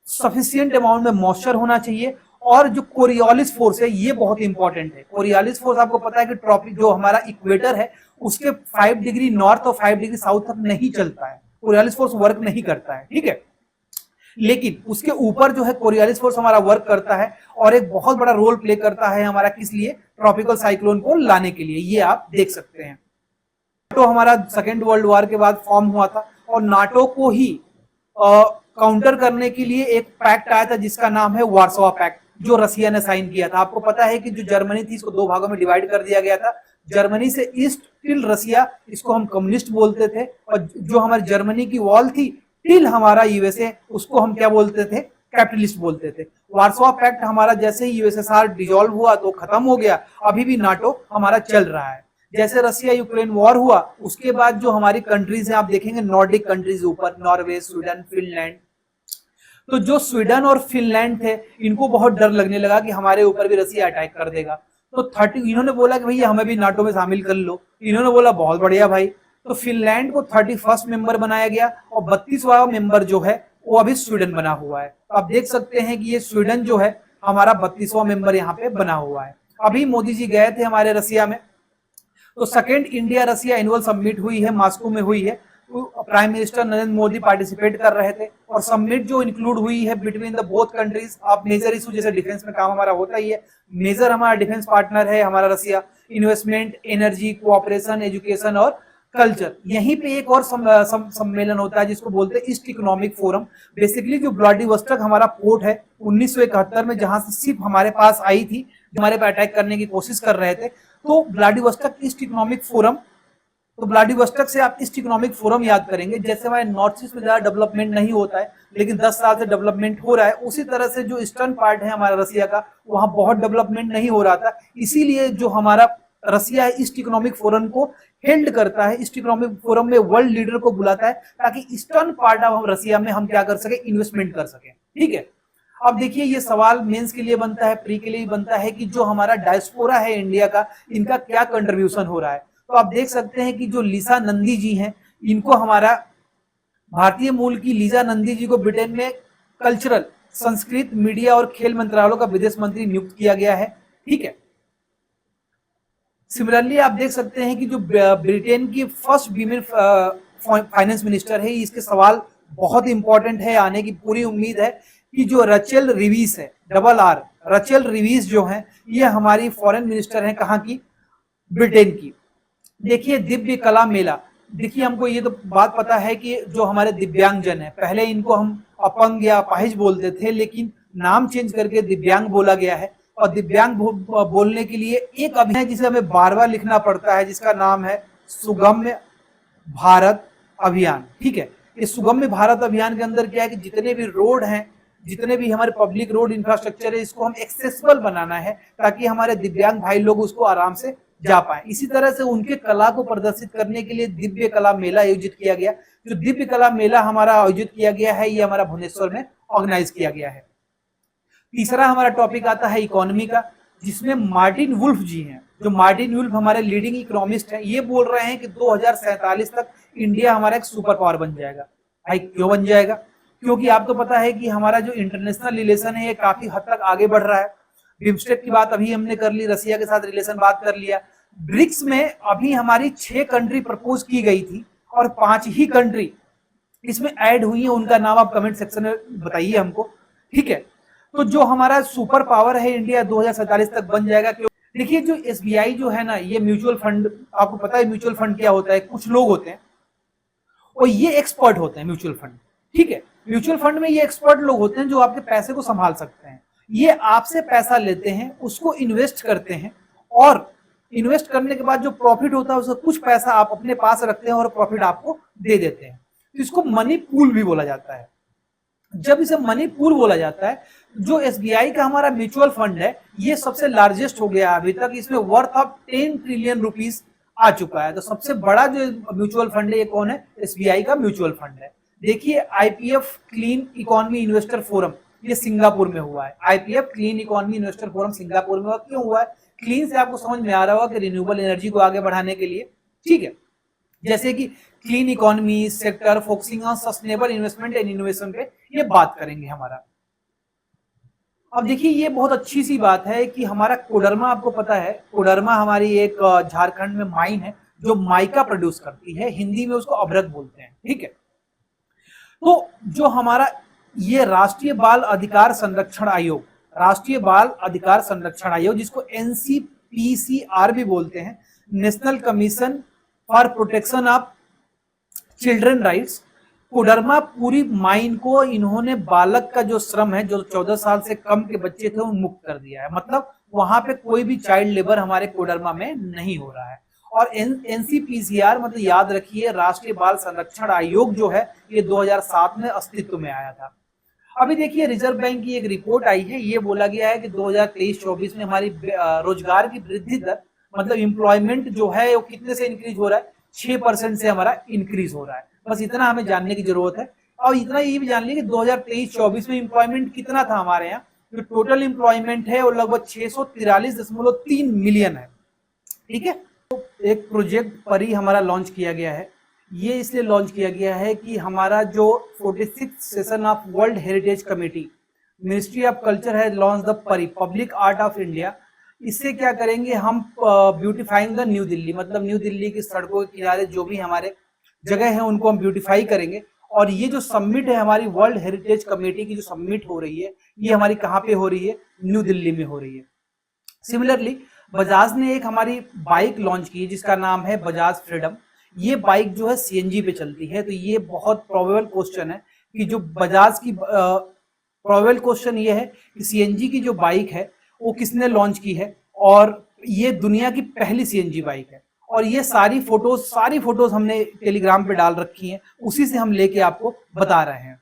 सफिशिएंट अमाउंट में मॉइस्चर होना चाहिए। और जो कोरियोलिस फोर्स है ये बहुत इंपॉर्टेंट है। कोरियोलिस फोर्स आपको पता है कि ट्रॉपिक जो हमारा इक्वेटर है उसके 5 डिग्री नॉर्थ और 5 डिग्री साउथ तक नहीं चलता है, कोरियोलिस फोर्स वर्क नहीं करता है। ठीक है, लेकिन उसके ऊपर जो है कोरियोलिस फोर्स हमारा वर्क करता है और एक बहुत बड़ा रोल प्ले करता है हमारा किस लिए? ट्रॉपिकल साइक्लोन को लाने के लिए। ये आप देख सकते हैं। नाटो हमारा सेकेंड वर्ल्ड वॉर के बाद फॉर्म हुआ था और नाटो को ही काउंटर करने के लिए एक पैक्ट आया था जिसका नाम है वार्सोवा पैक्ट, जो रसिया ने साइन किया था। आपको पता है कि जो जर्मनी थी इसको दो भागों में डिवाइड कर दिया गया था। जर्मनी से ईस्ट टिल रसिया, इसको हम कम्युनिस्ट बोलते थे, और जो हमारी जर्मनी की वॉल थी टिल हमारा यूएसए, उसको हम क्या बोलते थे? कैपिटलिस्ट बोलते थे। वार्सोवा पैक्ट हमारा जैसे ही यूएसएसआर डिसॉल्व हुआ तो खत्म हो गया। अभी भी नाटो हमारा चल रहा है। जैसे रसिया यूक्रेन वॉर हुआ उसके बाद जो हमारी कंट्रीज हैं आप देखेंगे नॉर्डिक कंट्रीज ऊपर, नॉर्वे, स्वीडन, फिनलैंड। तो जो स्वीडन और फिनलैंड थे इनको बहुत डर लगने लगा कि हमारे ऊपर भी रसिया अटैक कर देगा। तो 30 इन्होंने बोला कि भैया हमें भी नाटो में शामिल कर लो। इन्होंने बोला बहुत बढ़िया भाई। तो फिनलैंड को 31st मेंबर बनाया गया और 32वां मेंबर जो है वो अभी स्वीडन बना हुआ है। तो आप देख सकते हैं कि ये स्वीडन जो है हमारा 32वां मेंबर यहाँ पे बना हुआ है। अभी मोदी जी गए थे हमारे रसिया में, तो second India Russia annual summit हुई है, मॉस्को में हुई है। Prime minister Narendra Modi participate कर रहे थे और समिट जो इंक्लूड हुई है between the both countries of major issue, जैसे डिफेंस में काम हमारा होता ही है, मेजर हमारा डिफेंस पार्टनर है हमारा रसिया। इन्वेस्टमेंट, एनर्जी, कोऑपरेशन, एजुकेशन और कल्चर। यहीं पे एक और सम्मेलन होता है जिसको बोलते हैं ईस्ट इकोनॉमिक फोरम। बेसिकली जो व्लादिवोस्टोक हमारा पोर्ट है 1971 में जहां से शिप हमारे पास आई थी, हमारे पे अटैक करने की कोशिश कर रहे थे, तो व्लादिवोस्टोक ईस्ट इकोनॉमिक फोरम। तो व्लादिवोस्टोक से आप ईस्ट इकोनॉमिक फोरम याद करेंगे। जैसे हमारे नॉर्थ ईस्ट में ज्यादा डेवलपमेंट नहीं होता है लेकिन 10 साल से डेवलपमेंट हो रहा है, उसी तरह से जो ईस्टर्न पार्ट है हमारा रसिया का वहां बहुत डेवलपमेंट नहीं हो रहा था। इसीलिए जो हमारा रसिया है ईस्ट इकोनॉमिक फोरम को हेल्ड करता है, ईस्ट इकोनॉमिक फोरम में वर्ल्ड लीडर को बुलाता है ताकि ईस्टर्न पार्ट ऑफ रसिया में हम क्या कर सके? इन्वेस्टमेंट कर सके। ठीक है, अब देखिए ये सवाल मेंस के लिए बनता है, प्री के लिए बनता है कि जो हमारा डायस्पोरा है इंडिया का, इनका क्या कंट्रीब्यूशन हो रहा है। तो आप देख सकते हैं कि जो लीसा नंदी जी हैं, इनको हमारा भारतीय मूल की लीसा नंदी जी को ब्रिटेन में कल्चरल, संस्कृत, मीडिया और खेल मंत्रालयों का विदेश मंत्री नियुक्त किया गया है। ठीक है, सिमिलरली आप देख सकते हैं कि जो ब्रिटेन की फर्स्ट वीमेन फाइनेंस मिनिस्टर है, इसके सवाल बहुत इंपॉर्टेंट है, आने की पूरी उम्मीद है कि जो रचेल रिवीस है, डबल आर, रचेल रिवीज जो है ये हमारी फॉरेन मिनिस्टर हैं, कहाँ की, ब्रिटेन की। देखिए दिव्य कला मेला, देखिए हमको ये तो बात पता है कि जो हमारे दिव्यांगजन है, पहले इनको हम अपंग या अपाहिज बोलते थे, लेकिन नाम चेंज करके दिव्यांग बोला गया है। और दिव्यांग बोलने के लिए एक अभियान जिसे हमें बार बार लिखना पड़ता है, जिसका नाम है सुगम्य भारत अभियान। ठीक है, इस सुगम्य भारत अभियान के अंदर क्या है कि जितने भी रोड हैं, जितने भी हमारे पब्लिक रोड इंफ्रास्ट्रक्चर है, इसको हम एक्सेसिबल बनाना है ताकि हमारे दिव्यांग भाई लोग उसको आराम से जा पाए। इसी तरह से उनके कला को प्रदर्शित करने के लिए दिव्य कला मेला आयोजित किया गया। जो दिव्य कला मेला हमारा आयोजित किया गया है, ये हमारा भुवनेश्वर में ऑर्गेनाइज किया गया है। तीसरा हमारा टॉपिक आता है इकोनॉमी का, जिसमें मार्टिन वुल्फ जी हैं। जो मार्टिन वुल्फ हमारे लीडिंग इकोनॉमिस्ट हैं, ये बोल रहे हैं कि 2047 तक इंडिया हमारा एक सुपर पावर बन जाएगा। भाई क्यों बन जाएगा? क्योंकि आपको पता है कि हमारा जो इंटरनेशनल रिलेशन है ये काफी हद तक आगे बढ़ रहा है। बिम्स्टेक की बात अभी हमने कर ली, रसिया के साथ रिलेशन बात कर लिया। ब्रिक्स में अभी हमारी 6 कंट्री प्रपोज की गई थी और 5 ही कंट्री इसमें ऐड हुई है। उनका नाम आप कमेंट सेक्शन में बताइए हमको। ठीक है, तो जो हमारा सुपर पावर है इंडिया 2047 तक बन जाएगा। देखिए जो एसबीआई जो है ना, ये म्यूचुअल फंड, आपको पता है म्यूचुअल फंड क्या होता है? कुछ लोग होते हैं और ये एक्सपर्ट होते हैं म्यूचुअल फंड। ठीक है, म्यूचुअल फंड में ये एक्सपर्ट लोग होते हैं जो आपके पैसे को संभाल सकते हैं। ये आपसे पैसा लेते हैं, उसको इन्वेस्ट करते हैं, और इन्वेस्ट करने के बाद जो प्रॉफिट होता है उसका कुछ पैसा आप अपने पास रखते हैं और प्रॉफिट आपको दे देते हैं। तो इसको मनी पूल भी बोला जाता है। जब इसे मनी पूल बोला जाता है, जो एसबीआई का हमारा म्यूचुअल फंड है ये सबसे लार्जेस्ट हो गया अभी तक। इसमें वर्थ ऑफ 10 ट्रिलियन रुपीस आ चुका है। तो सबसे बड़ा जो म्यूचुअल फंड है ये कौन है? एसबीआई का म्यूचुअल फंड है। देखिए IPF clean economy investor forum, ये सिंगापुर में हुआ है। IPF clean economy investor forum Singapore में हुआ। क्यों हुआ है? क्लीन से आपको समझ में आ रहा होगा कि रिन्यूएबल एनर्जी को आगे बढ़ाने के लिए। ठीक है, जैसे कि clean economy sector focusing on sustainable investment and innovation पे ये बात करेंगे हमारा। अब देखिए ये बहुत अच्छी सी बात है कि हमारा कोडरमा, आपको पता है कोडरमा हमारी एक झारखंड में माइन है जो माइका प्रोड्यूस करती है, हिंदी में उसको अभ्रक बोलते हैं। ठीक है, तो जो हमारा ये राष्ट्रीय बाल अधिकार संरक्षण आयोग, राष्ट्रीय बाल अधिकार संरक्षण आयोग जिसको एनसीपीसीआर भी बोलते हैं, national commission for protection of children rights, Koderma पूरी माइन को इन्होंने बालक का जो श्रम है, जो 14 साल से कम के बच्चे थे, वो मुक्त कर दिया है। मतलब वहां पे कोई भी चाइल्ड लेबर हमारे कोडरमा में नहीं हो रहा है। और एनसीपीसीआर मतलब याद रखिए राष्ट्रीय बाल संरक्षण आयोग जो है ये 2007 में अस्तित्व में आया था। अभी देखिए रिजर्व बैंक की एक रिपोर्ट आई है, ये बोला गया है कि 2023-24 में हमारी रोजगार की वृद्धि दर, मतलब एम्प्लॉयमेंट जो है वो कितने से इंक्रीज हो रहा है? 6% से हमारा इंक्रीज हो रहा है। बस इतना हमें जानने की जरूरत है। और इतना ये भी जान लीजिए कि 2023-24 में एम्प्लॉयमेंट कितना था हमारे यहाँ। जो टोटल एम्प्लॉयमेंट है वो लगभग 643.3 मिलियन है। ठीक है, तो एक प्रोजेक्ट परी हमारा लॉन्च किया गया है। ये इसलिए लॉन्च किया गया है कि हमारा जो 46th session of world heritage committee, ministry of culture है लॉन्च द परी पब्लिक आर्ट ऑफ इंडिया। इससे क्या करेंगे हम? ब्यूटिफाइंग द न्यू दिल्ली, मतलब न्यू दिल्ली की सड़कों के किनारे जो भी हमारे जगह है उनको हम ब्यूटिफाई करेंगे। और ये जो समिट है हमारी वर्ल्ड हेरिटेज कमेटी की, जो समिट हो रही है ये हमारी कहाँ पे हो रही है? न्यू दिल्ली में हो रही है। सिमिलरली बजाज ने एक हमारी बाइक लॉन्च की जिसका नाम है बजाज फ्रीडम। ये बाइक जो है सीएनजी पे चलती है। तो ये बहुत प्रोबेबल क्वेश्चन है कि जो बजाज की प्रोबेबल क्वेश्चन ये है कि सीएनजी की जो बाइक है वो किसने लॉन्च की है, और ये दुनिया की पहली सीएनजी बाइक है। और ये सारी फोटोज हमने टेलीग्राम पे डाल रखी हैं, उसी से हम लेके आपको बता रहे हैं।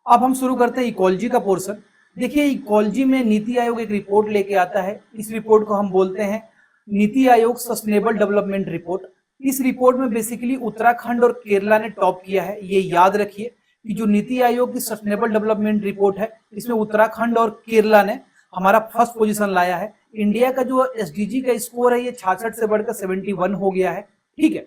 अब हम शुरू करते हैं इकोलॉजी का पोर्शन। देखिए इकोलॉजी में नीति आयोग एक रिपोर्ट लेके आता है। इस रिपोर्ट को हम बोलते हैं NITI Aayog sustainable development report. इस रिपोर्ट में बेसिकली उत्तराखंड और केरला ने टॉप किया है। ये याद रखिए कि जो नीति आयोग की सस्टेनेबल डेवलपमेंट रिपोर्ट है इसमें उत्तराखंड और केरला ने हमारा फर्स्ट पोजीशन लाया है। इंडिया का जो एसडीजी का स्कोर है ये 66 से बढ़कर 71 हो गया है। ठीक है,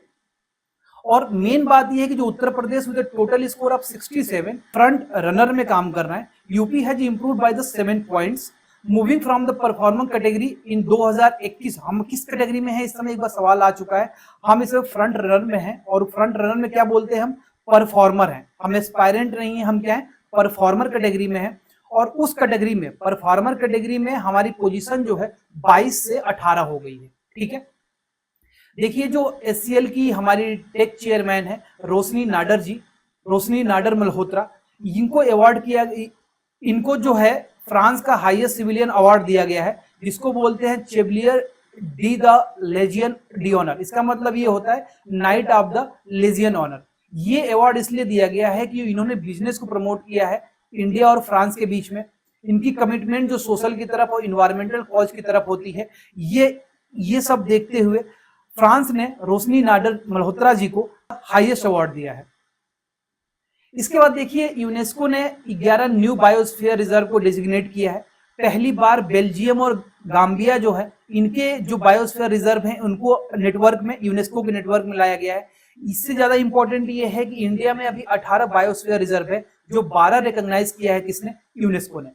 और मेन बात यह है कि जो Uttar Pradesh with total score of 67 front runner में काम कर रहा है। UP has improved by the 7 points moving from the performer category in 2021। हम किस कैटेगरी में है इस समय? एक बार सवाल आ चुका है। हम इसमें फ्रंट रनर में हैं, और फ्रंट रनर में क्या बोलते हैं? हम परफॉर्मर हैं। हम एस्पायरेंट नहीं है, हम क्या है? परफॉर्मर कैटेगरी में है। और उस कैटेगरी में परफॉर्मर कैटेगरी में हमारी पोजीशन जो है 22 से 18 हो गई है। ठीक है, देखिए जो एचसीएल की हमारी टेक चेयरमैन है रोशनी नाडर जी, रोशनी नाडर मल्होत्रा, इनको अवार्ड किया, इनको जो है फ्रांस का हाईएस्ट सिविलियन अवार्ड दिया गया है जिसको बोलते हैं chevalier de the legion de honour. इसका मतलब ये होता है knight of the legion honour. ये अवार्ड इसलिए दिया गया है कि इन्होंने बिजनेस को प्रमोट किया है इंडिया और फ्रांस के बीच में। इनकी कमिटमेंट जो सोशल की तरफ और इन्वायरमेंटल कॉज की तरफ होती है, ये सब देखते हुए फ्रांस ने रोशनी नाडर मल्होत्रा जी को हाईएस्ट अवार्ड दिया है। इसके बाद देखिए यूनेस्को ने 11 न्यू बायोस्फीयर रिजर्व को डेजिग्नेट किया है। पहली बार बेल्जियम और गाम्बिया जो है इनके जो बायोस्फीयर रिजर्व हैं उनको नेटवर्क में, यूनेस्को के नेटवर्क में लाया गया है। इससे ज्यादा इंपॉर्टेंट ये है कि इंडिया में अभी 18 बायोस्फीयर रिजर्व है जो 12 रिकॉग्नाइज किया है किसने, यूनेस्को ने।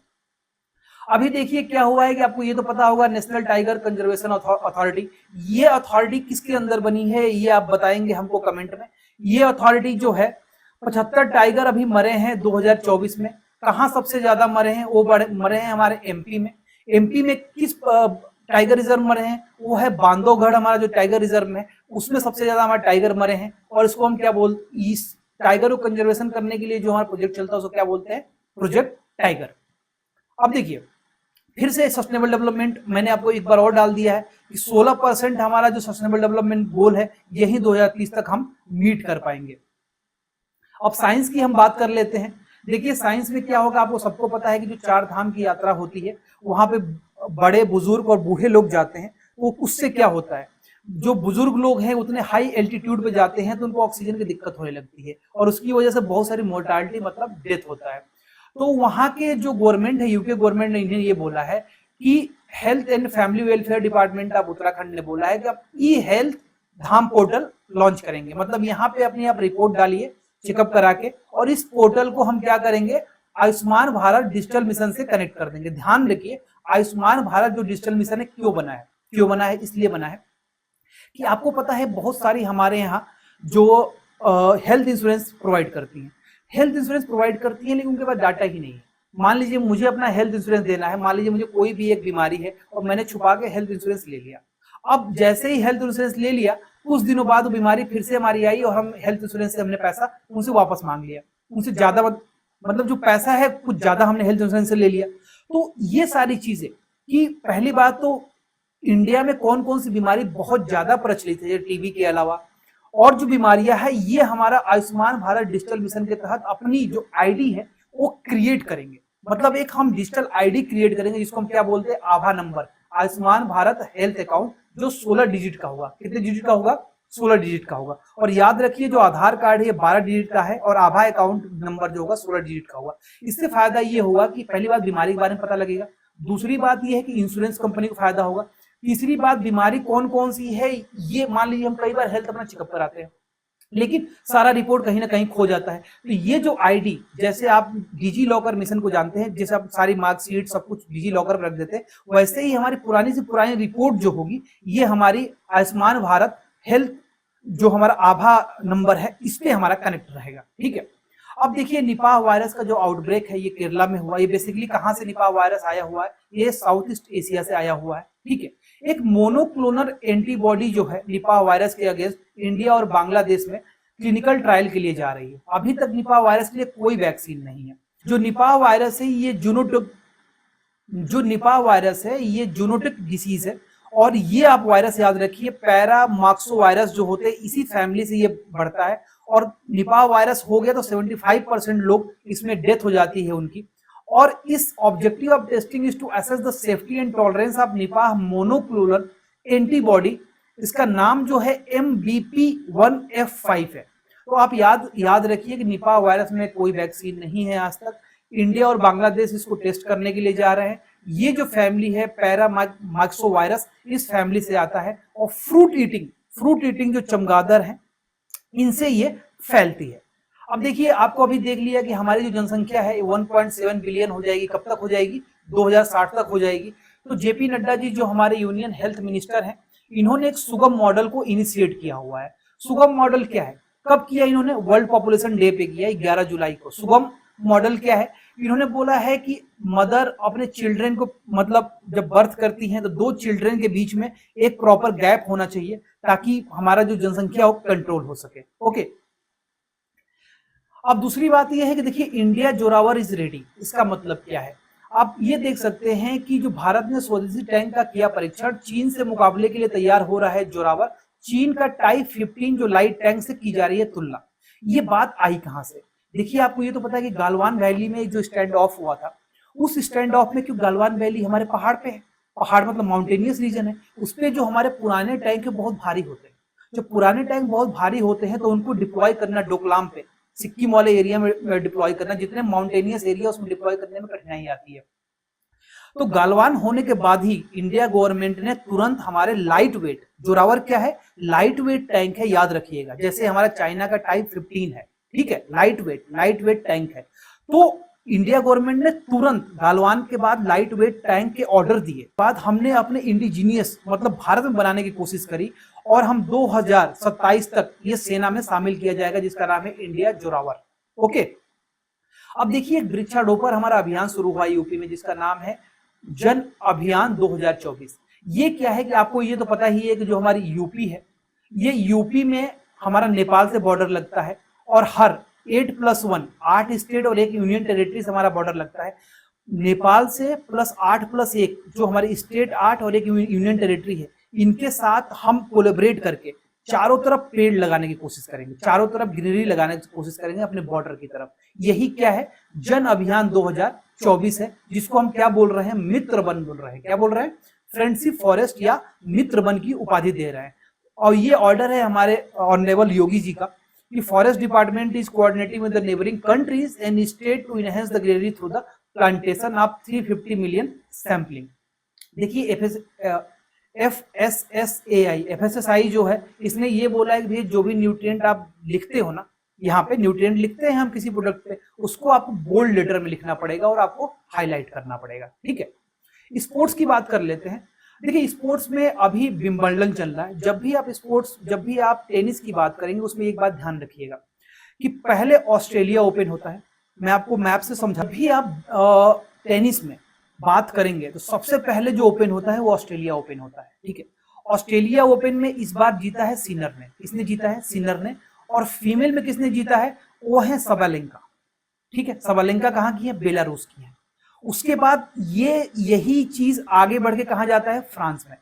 अभी देखिए क्या हुआ है कि आपको ये तो पता होगा नेशनल टाइगर कंजर्वेशन अथॉरिटी, ये अथॉरिटी किसके अंदर बनी है ये आप बताएंगे हमको कमेंट में। ये अथॉरिटी जो है 75 टाइगर अभी मरे हैं 2024 में। कहाँ सबसे ज्यादा मरे हैं, वो मरे हैं हमारे एमपी में। एमपी में किस टाइगर रिजर्व मरे हैं, वो है बांधवगढ़ हमारा जो टाइगर रिजर्व में, उसमें सबसे ज्यादा हमारे टाइगर मरे हैं। और इसको हम क्या बोलते, इस टाइगर को कंजर्वेशन करने के लिए जो हमारा प्रोजेक्ट चलता है उसको क्या बोलते हैं, प्रोजेक्ट टाइगर। अब देखिए फिर से सस्टेनेबल डेवलपमेंट मैंने आपको एक बार और डाल दिया है कि 16% हमारा जो सस्टेनेबल डेवलपमेंट गोल है यही 2030 तक हम मीट कर पाएंगे। अब साइंस की हम बात कर लेते हैं। देखिए साइंस में क्या होगा, आपको सबको पता है कि जो 4 धाम की यात्रा होती है वहां पे बड़े बुजुर्ग और बूढ़े लोग जाते हैं। वो उससे क्या होता है, जो बुजुर्ग लोग हैं उतने हाई एल्टीट्यूड पे जाते हैं तो उनको ऑक्सीजन की दिक्कत होने लगती है और उसकी वजह से बहुत सारी मोर्टालिटी मतलब डेथ होता है। तो वहां के जो गवर्नमेंट है, यूके गवर्नमेंट ने इन्हें ये बोला है कि health and family welfare department of Uttarakhand ने बोला है कि आप ई हेल्थ धाम पोर्टल लॉन्च करेंगे। मतलब यहाँ पे अपनी आप रिपोर्ट डालिए चेकअप करा के, और इस पोर्टल को हम क्या करेंगे, आयुष्मान भारत डिजिटल मिशन से कनेक्ट कर देंगे। ध्यान रखिए आयुष्मान भारत जो डिजिटल मिशन है क्यों बना है, क्यों बना है, इसलिए बना है कि आपको पता है बहुत सारी हमारे यहाँ जो हेल्थ इंश्योरेंस प्रोवाइड करती हैं, हेल्थ इंश्योरेंस प्रोवाइड करती है लेकिन उनके पास डाटा ही नहीं है। मान लीजिए मुझे अपना हेल्थ इंश्योरेंस देना है, मान लीजिए मुझे कोई भी एक बीमारी है और मैंने छुपा के हेल्थ इंश्योरेंस ले लिया। अब जैसे ही हेल्थ इंश्योरेंस ले लिया कुछ दिनों बाद वो बीमारी फिर से हमारी आई और हम हेल्थ इंश्योरेंस से हमने पैसा उनसे वापस मांग लिया, उनसे ज्यादा मतलब जो पैसा है कुछ ज्यादा हमने हेल्थ इंश्योरेंस से ले लिया। तो ये सारी चीजें कि पहली बात तो इंडिया में कौन कौन सी बीमारी बहुत ज्यादा प्रचलित है टीबी के अलावा, और जो बीमारियां है ये हमारा आयुष्मान भारत डिजिटल मिशन के तहत अपनी जो आईडी है वो क्रिएट करेंगे। मतलब एक हम डिजिटल आईडी क्रिएट करेंगे जिसको हम क्या बोलते हैं, आभा number, Ayushman Bharat health account, जो 16 डिजिट का होगा। कितने डिजिट का होगा, 16 डिजिट का होगा। और याद रखिए जो आधार कार्ड है 12 डिजिट का है और आभा अकाउंट नंबर जो होगा 16 डिजिट का होगा। इससे फायदा ये होगा कि पहली बात बीमारी के बारे में पता लगेगा, दूसरी बात ये है कि इंश्योरेंस कंपनी को फायदा होगा, तीसरी बात बीमारी कौन कौन सी है ये, मान लीजिए हम कई बार हेल्थ अपना चेकअप कराते हैं लेकिन सारा रिपोर्ट कहीं ना कहीं खो जाता है। तो ये जो आईडी, जैसे आप डिजी लॉकर मिशन को जानते हैं, जैसे आप सारी मार्कशीट सब कुछ डिजी लॉकर पर रख देते हैं, वैसे ही हमारी पुरानी से पुरानी रिपोर्ट जो होगी ये हमारी आयुष्मान भारत हेल्थ जो हमारा आभा नंबर है इस पे हमारा कनेक्ट रहेगा। ठीक है, अब देखिए निपाह वायरस का जो आउटब्रेक है ये केरला में हुआ। ये बेसिकली कहाँ से निपाह वायरस आया हुआ है, ये साउथ ईस्ट एशिया से आया हुआ है। ठीक है, एक मोनोक्लोनल एंटीबॉडी जो है निपाह वायरस के अगेंस्ट इंडिया और बांग्लादेश में क्लिनिकल ट्रायल के लिए जा रही है। अभी तक निपाह वायरस के लिए कोई वैक्सीन नहीं है। जो निपाह वायरस है ये जूनोटिक डिसीज है और ये आप वायरस याद रखिए पैरामाक्सो वायरस जो होते हैं इसी फैमिली से ये बढ़ता है और निपाह वायरस हो गया तो 75% लोग इसमें डेथ हो जाती है उनकी। और इस objective of testing is to assess the safety and tolerance of Nipah monoclonal antibody. इसका नाम जो है MBP1F5 है। तो आप याद रखिए कि निपाह वायरस में कोई वैक्सीन नहीं है आज तक। इंडिया और बांग्लादेश इसको टेस्ट करने के लिए जा रहे हैं। ये जो फैमिली है पैरामाक्सो वायरस इस फैमिली से आता है और फ्रूट ईटिंग जो चमगादड़ है इनसे ये फैलती है। अब देखिए आपको अभी देख लिया कि हमारी जो जनसंख्या है 1.7 बिलियन हो जाएगी। कब तक हो जाएगी, 2060 तक हो जाएगी। तो जेपी नड्डा जी जो हमारे यूनियन हेल्थ मिनिस्टर हैं इन्होंने एक सुगम मॉडल को इनिशिएट किया हुआ है। सुगम मॉडल क्या है, कब किया इन्होंने, वर्ल्ड पॉपुलेशन डे पे किया 11 जुलाई को। सुगम मॉडल क्या है इन्होंने बोला है कि मदर अपने चिल्ड्रन को मतलब जब बर्थ करती हैं तो 2 चिल्ड्रन के बीच में एक प्रॉपर गैप होना चाहिए ताकि हमारा जो जनसंख्या हो कंट्रोल हो सके। ओके, अब दूसरी बात यह है कि देखिए इंडिया जोरावर इज रेडी, इसका मतलब क्या है? आप ये देख सकते हैं कि जो भारत ने स्वदेशी टैंक का किया परीक्षण, चीन से मुकाबले के लिए तैयार हो रहा है जोरावर। चीन का टाइप 15 जो लाइट टैंक से की जा रही है तुलना। ये बात आई कहां से? देखिए आपको ये तो पता है कि गालवान वैली में जो स्टैंड ऑफ हुआ था, उस स्टैंड ऑफ में, क्यों गालवान वैली हमारे पहाड़ पे है, पहाड़ मतलब माउंटेनियस रीजन है, उस पे जो हमारे पुराने टैंक बहुत भारी होते हैं। जब पुराने टैंक बहुत भारी होते हैं तो उनको डिप्लॉय करना डोकलाम पे, सिक्किम वाले एरिया में डिप्लॉय करना, जितने माउंटेनियस एरिया उसमें डिप्लॉय करने में कठिनाई आती है। तो गालवान होने के बाद ही इंडिया गवर्नमेंट ने तुरंत हमारे लाइट वेट, जोरावर क्या है? लाइट वेट टैंक है, याद रखिएगा, जैसे हमारा चाइना का टाइप 15 है, ठीक है, लाइट वेट टैंक है। तो इंडिया गवर्नमेंट ने तुरंत गालवान के बाद लाइट वेट टैंक के ऑर्डर दिए। बाद हमने अपने इंडिजीनियस मतलब भारत में बनाने की कोशिश करी और हम 2027 तक ये सेना में शामिल किया जाएगा, जिसका नाम है इंडिया जोरावर। ओके, अब देखिए वृक्षारोपण हमारा अभियान शुरू हुआ यूपी में, जिसका नाम है जन अभियान 2024। ये क्या है कि आपको ये तो पता ही है कि जो हमारी यूपी है, ये यूपी में हमारा नेपाल से बॉर्डर लगता है और हर 8+1 8 स्टेट और 1 यूनियन टेरिटरी से हमारा बॉर्डर लगता है। नेपाल से प्लस 8+1 जो हमारी स्टेट 8 और 1 यूनियन टेरिटरी है, इनके साथ हम कोलेबरेट करके चारों तरफ पेड़ लगाने की कोशिश करेंगे, चारों तरफ ग्रीनरी लगाने की कोशिश करेंगे अपने बॉर्डर की तरफ। यही क्या है? जन अभियान 2024 है, जिसको हम क्या बोल रहे हैं? मित्र वन बोल रहे हैं। क्या बोल रहे हैं? फ्रेंडशिप फॉरेस्ट या मित्र वन की उपाधि दे रहे हैं। और ये ऑर्डर है हमारे ऑनरेबल योगी जी का कि forest department is coordinating with the neighbouring countries and state to enhance the greenery through the plantation of 350 million sampling. देखिए FSSAI जो है, इसने ये बोला है कि जो भी न्यूट्रिएंट आप लिखते हो ना, यहाँ पे न्यूट्रिएंट लिखते हैं हम किसी प्रोडक्ट पे, उसको आपको बोल्ड लेटर में लिखना पड़ेगा और आपको हाईलाइट करना पड़ेगा, ठीक है। स्पोर्ट्स की बात कर लेते हैं। देखिए स्पोर्ट्स में अभी विंबलडन चल रहा है। जब भी आप टेनिस की बात करेंगे, उसमें एक बात ध्यान रखिएगा कि पहले ऑस्ट्रेलिया ओपन होता है। मैं आपको मैप से समझा, भी आप टेनिस में बात करेंगे तो सबसे पहले जो ओपन होता है वो ऑस्ट्रेलिया ओपन होता है, ठीक है। ऑस्ट्रेलिया ओपन में इस बार जीता है सिनर ने। किसने जीता है? सिनर ने। और फीमेल में किसने जीता है? वो है सबालेंका, ठीक है। सबालेंका कहाँ की है? बेलारूस की है। उसके बाद यही चीज आगे बढ़ के कहा जाता है? फ्रांस में।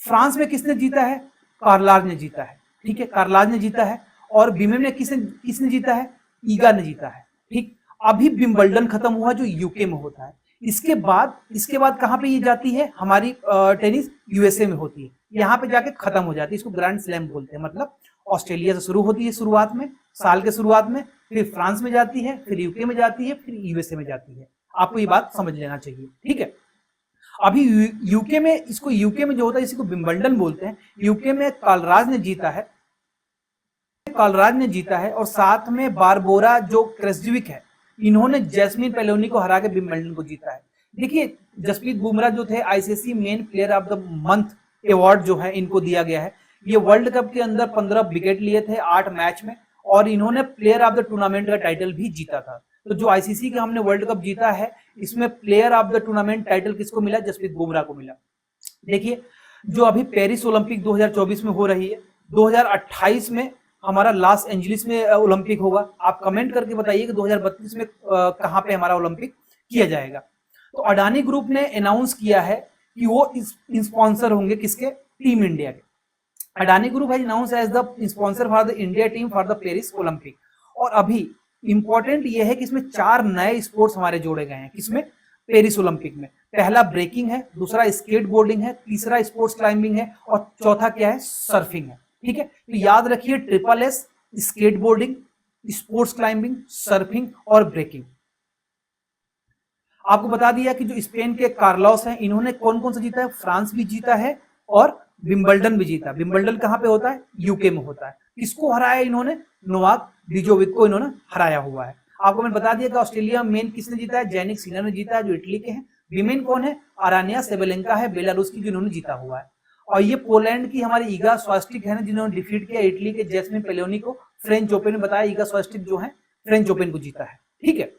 फ्रांस में किसने जीता है? कार्लाज ने जीता है, ठीक है, कार्लाज ने जीता है। और विमेन में किसने जीता है? ईगा ने जीता है, ठीक। अभी विंबलडन खत्म हुआ जो यूके में होता है। इसके बाद कहां पे ये जाती है? हमारी टेनिस यूएसए में होती है, यहाँ पे जाके खत्म हो जाती है। इसको ग्रैंड स्लैम बोलते हैं। मतलब ऑस्ट्रेलिया से शुरू होती है शुरुआत में, साल के शुरुआत में, फिर फ्रांस में जाती है, फिर यूके में जाती है, फिर यूएसए में जाती है। आपको ये बात समझ लेना चाहिए, ठीक है। अभी यूके में जो होता है इसी को विंबलडन बोलते हैं। यूके में कालराज ने जीता है और साथ में बारबोरा जो क्रेस्टविक है, इन्होंने जैस्मिन पेलोनी को हरा के विंबलडन को जीता है। देखिए जसप्रीत बुमराह जो थे, ICC main player of the month award जो है इनको दिया गया है। ये वर्ल्ड कप के अंदर 15 विकेट लिए थे 8 मैच में, और इन्होंने प्लेयर ऑफ द टूर्नामेंट का टाइटल भी जीता था। तो जो आईसीसी का हमने वर्ल्ड कप जीता है, इसमें player of the tournament title किसको मिला? जसप्रीत बुमराह को मिला। देखिए जो अभी पेरिस ओलंपिक 2024 में हो रही है, 2028 में हमारा लॉस एंजलिस में ओलंपिक होगा। आप कमेंट करके बताइए कि 2032 में कहां पे हमारा ओलंपिक किया जाएगा। तो अडानी ग्रुप ने अनाउंस किया है कि वो स्पॉन्सर होंगे किसके? टीम इंडिया के। Adani group has announced as the sponsor for the India team for the Paris Olympic. और अभी इंपॉर्टेंट ये है कि इसमें 4 नए स्पोर्ट्स हमारे जोड़े गए हैं। किसमें? पेरिस ओलंपिक में। पहला ब्रेकिंग है, दूसरा स्केट बोर्डिंग है, तीसरा स्पोर्ट्स क्लाइंबिंग है, और चौथा क्या है? सर्फिंग है, ठीक है। तो याद रखिए SSS, skateboarding, sports climbing, surfing और ब्रेकिंग। आपको बता दिया कि जो स्पेन के कार्लोस हैं, इन्होंने कौन कौन सा जीता है? फ्रांस भी जीता है और विंबलडन भी जीता। विंबलडन कहां पे होता है? यूके में होता है। किसको हराया इन्होंने? नोवाक डिजोविक को इन्होंने हराया हुआ है। आपको मैंने बता दिया कि ऑस्ट्रेलिया मेन किसने जीता है? जैनिक सिनर ने जीता है, जो इटली के हैं। विमेन कौन है? आरानिया सेबेलेंका है, बेलारूस की, जिन्होंने जीता हुआ है। और ये पोलैंड की हमारी ईगा स्वास्टिक है ना, जिन्होंने डिफीट किया इटली के जैस्मिन पेलोनी को फ्रेंच ओपन में। बताया ईगा स्वास्टिक जो है फ्रेंच ओपन को जीता है, ठीक है।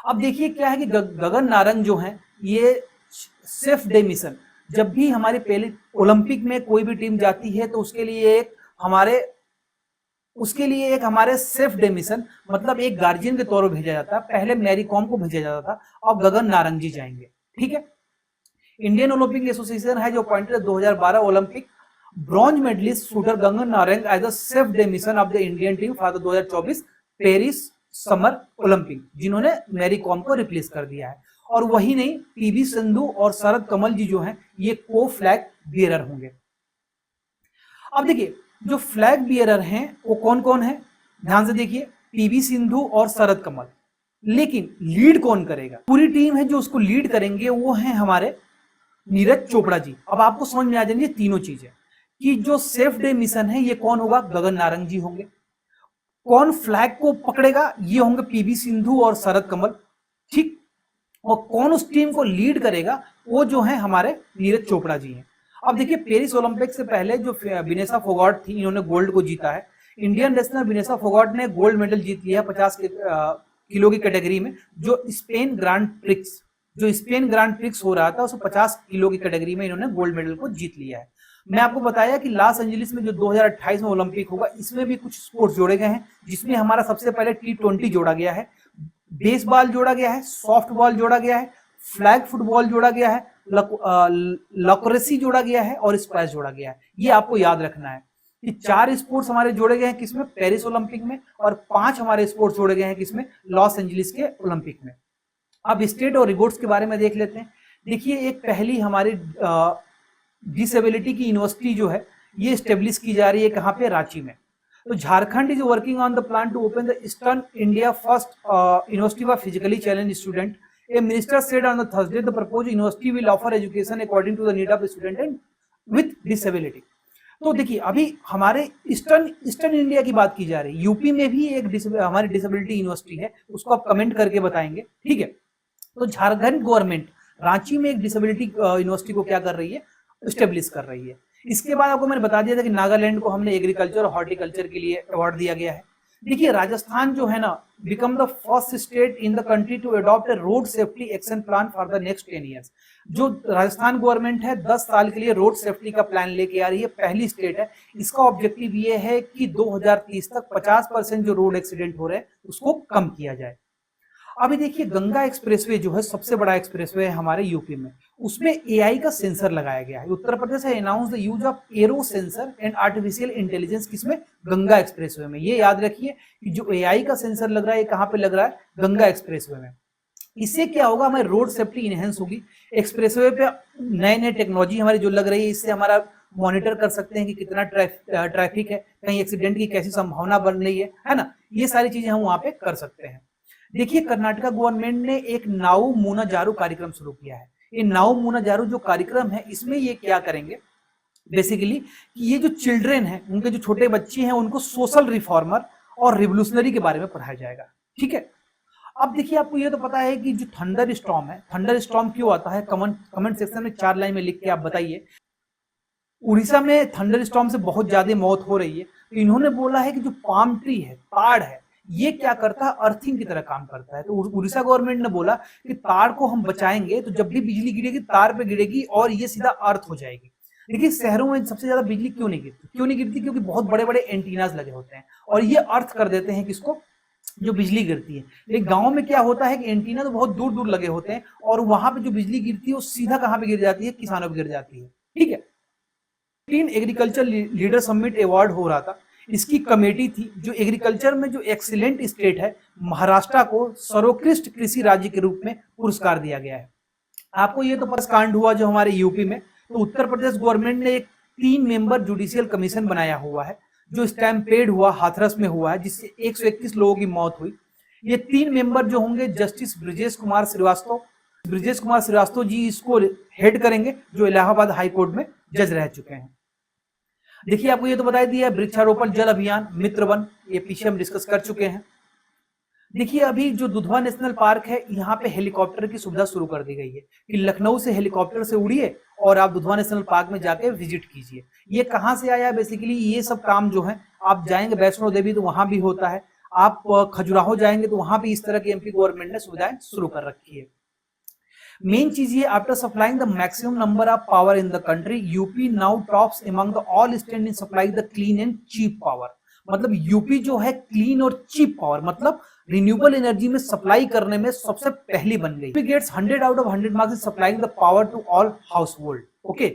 अब देखिए क्या है कि गगन नारंग जो है ये सेफ डे मिशन, जब भी हमारी पहले ओलंपिक में कोई भी टीम जाती है तो उसके लिए एक हमारे सेफ डे मिशन, मतलब एक गार्जियन के तौर पर भेजा जाता है। पहले मैरी कॉम को भेजा जाता था, अब गगन नारंग जी जाएंगे। ठीक है। इंडियन ओलंपिक एसोसिएशन है जो appointed 2012 Olympic bronze medallist shooter Gagan Narang as a chef de mission of the Indian team for the 2024 Paris summer Olympic, जिन्होंने मैरी कॉम को रिप्लेस कर दिया है। और वही नहीं, पीवी सिंधु और शरद कमल जी जो हैं ये को फ्लैग बियरर होंगे। अब देखिए जो फ्लैग बियरर हैं वो कौन कौन है, ध्यान से देखिए, पीवी सिंधु और शरद कमल। लेकिन लीड कौन करेगा? पूरी टीम है जो उसको लीड करेंगे वो है हमारे नीरज चोपड़ा जी। अब आपको समझ में आ जाएंगे तीनों चीजें कि जो सेफ डे मिशन है ये कौन होगा, गगन नारंग जी होंगे। कौन फ्लैग को पकड़ेगा, ये होंगे पीवी सिंधु और शरद कमल। ठीक। और कौन उस टीम को लीड करेगा, वो जो है हमारे नीरज चोपड़ा जी हैं। अब देखिए पेरिस ओलंपिक से पहले जो विनेशा फोगाट थी, इन्होंने गोल्ड को जीता है। इंडियन रेसलर विनेशा फोगाट ने गोल्ड मेडल जीत लिया 50 किलो की कैटेगरी में, जो स्पेन ग्रांड प्रिक्स हो रहा था उसमें 50 किलो की कैटेगरी में इन्होंने गोल्ड मेडल को जीत लिया है। मैं आपको बताया कि लॉस एंजलिस में जो 2028 में ओलंपिक होगा इसमें भी कुछ स्पोर्ट्स जोड़े गए हैं, जिसमें हमारा सबसे पहले T20 जोड़ा गया है, बेसबॉल जोड़ा गया है, सॉफ्ट बॉल जोड़ा गया है, फ्लैग फुटबॉल जोड़ा गया है, लक्रेसी जोड़ा गया है और स्क्वैश जोड़ा गया है। ये आपको याद रखना है कि 4 स्पोर्ट्स हमारे जोड़े गए हैं किसमें, पेरिस ओलंपिक में, और 5 हमारे स्पोर्ट्स जोड़े गए हैं किसमें, लॉस एंजलिस के ओलंपिक में। अब स्टेट और रिवॉर्ड्स के बारे में देख लेते हैं। देखिए एक पहली हमारी डिसेबिलिटी की यूनिवर्सिटी जो है ये स्टेब्लिश की जा रही है, कहाँ पे, रांची में। तो Jharkhand is working on the plan to open the eastern India first university for physically challenge student. A minister said on the Thursday the proposed university will offer education according to the need of the student and with disability। तो देखिए अभी हमारे eastern India की बात की जा रही है, यूपी में भी एक हमारी डिसेबिलिटी यूनिवर्सिटी है, उसको आप कमेंट करके बताएंगे। ठीक है। तो झारखंड गवर्नमेंट रांची में एक डिसेबिलिटी यूनिवर्सिटी को क्या कर रही है, स्टेब्लिश कर रही है। इसके बाद आपको मैंने बता दिया था कि नागालैंड को हमने एग्रीकल्चर और हॉर्टिकल्चर के लिए अवार्ड दिया गया है। देखिए राजस्थान जो है ना become the first state in the country to adopt a road safety action plan for the next 10 years. जो राजस्थान गवर्नमेंट है 10 साल के लिए रोड सेफ्टी का प्लान लेके आ रही है, पहली स्टेट है। इसका ऑब्जेक्टिव ये है कि 2030 तक 50% जो रोड एक्सीडेंट हो रहे हैं उसको कम किया जाए। अभी देखिए गंगा एक्सप्रेसवे जो है सबसे बड़ा एक्सप्रेसवे है हमारे यूपी में, उसमें एआई का सेंसर लगाया गया है। उत्तर प्रदेश है announce the use of arrow sensor and artificial intelligence, किसमें, गंगा एक्सप्रेसवे में। ये याद रखिए कि जो एआई का सेंसर लग रहा है कहाँ पे लग रहा है, गंगा एक्सप्रेसवे में। इससे क्या होगा, हमारी रोड सेफ्टी इनहेंस होगी। एक्सप्रेसवे पे नए नए टेक्नोलॉजी हमारी जो लग रही है, इससे हमारा मॉनिटर कर सकते हैं कि कितना ट्रैफिक है, कहीं एक्सीडेंट की कैसी संभावना बन रही है ना, ये सारी चीजें हम वहां पे कर सकते हैं। देखिए कर्नाटका गवर्नमेंट ने एक नाउ मूना जारू कार्यक्रम शुरू किया है। ये नाउ मूना जारू जो कार्यक्रम है इसमें ये क्या करेंगे बेसिकली कि ये जो चिल्ड्रेन है, उनके जो छोटे बच्चे हैं, उनको सोशल रिफॉर्मर और रिवोल्यूशनरी के बारे में पढ़ाया जाएगा। ठीक है। अब देखिए आपको ये तो पता है कि जो थंडर स्टॉर्म है, थंडर स्टॉर्म क्यों आता है, कमेंट सेक्शन में 4 लाइन में लिख के आप बताइए। उड़ीसा में थंडर स्टॉर्म से बहुत ज्यादा मौत हो रही है, तो इन्होंने बोला है कि जो पाम ट्री है, ताड़ है, ये क्या करता है, अर्थिंग की तरह काम करता है। तो उड़ीसा गवर्नमेंट ने बोला कि तार को हम बचाएंगे तो जब भी बिजली गिरेगी तार पे गिरेगी और ये सीधा अर्थ हो जाएगी। देखिए शहरों में सबसे ज्यादा बिजली क्यों नहीं गिरती, क्योंकि बहुत बड़े बड़े एंटीनास लगे होते हैं और ये अर्थ कर देते हैं किसको, जो बिजली गिरती है। लेकिन गाँव में क्या होता है कि एंटीना तो बहुत दूर दूर लगे होते हैं और वहां पे जो बिजली गिरती है वो सीधा कहाँ पे गिर जाती है, किसानों पे गिर जाती है। ठीक है। एग्रीकल्चर लीडर समिट अवार्ड हो रहा था, इसकी कमेटी थी जो एग्रीकल्चर में जो एक्सीलेंट स्टेट है, महाराष्ट्र को सर्वोत्कृष्ट कृषि राज्य के रूप में पुरस्कार दिया गया है। आपको ये तो कांड हुआ जो हमारे यूपी में, तो उत्तर प्रदेश गवर्नमेंट ने एक 3 मेंबर जुडिशियल कमीशन बनाया हुआ है जो स्टैम्पेड हुआ, हाथरस में हुआ है, जिससे 121 लोगों की मौत हुई। ये 3 मेंबर जो होंगे जस्टिस ब्रिजेश कुमार श्रीवास्तव जी इसको हेड करेंगे, जो इलाहाबाद हाई कोर्ट में जज रह चुके हैं। देखिए आपको ये तो बता दिया, वृक्षारोपण जल अभियान मित्र वन, ये पीछे हम डिस्कस कर चुके हैं। देखिए अभी जो दुधवा नेशनल पार्क है, यहाँ पे हेलीकॉप्टर की सुविधा शुरू कर दी गई है कि लखनऊ से हेलीकॉप्टर से उड़िए और आप दुधवा नेशनल पार्क में जाके विजिट कीजिए। ये कहाँ से आया, बेसिकली ये सब काम जो है आप जाएंगे वैष्णो देवी तो वहां भी होता है, आप खजुराहो जाएंगे तो वहां पे इस तरह की एमपी गवर्नमेंट ने सुविधाएं शुरू कर रखी है। मेन चीज ये, after supplying the maximum number of power in the country, UP now tops among the all state in supply the clean and cheap power. मतलब यूपी जो है क्लीन और चीप पावर मतलब रिन्यूएबल एनर्जी में supply करने में सबसे पहली बन गई। UP gets 100 out of 100 marks in supplying the power to all house okay,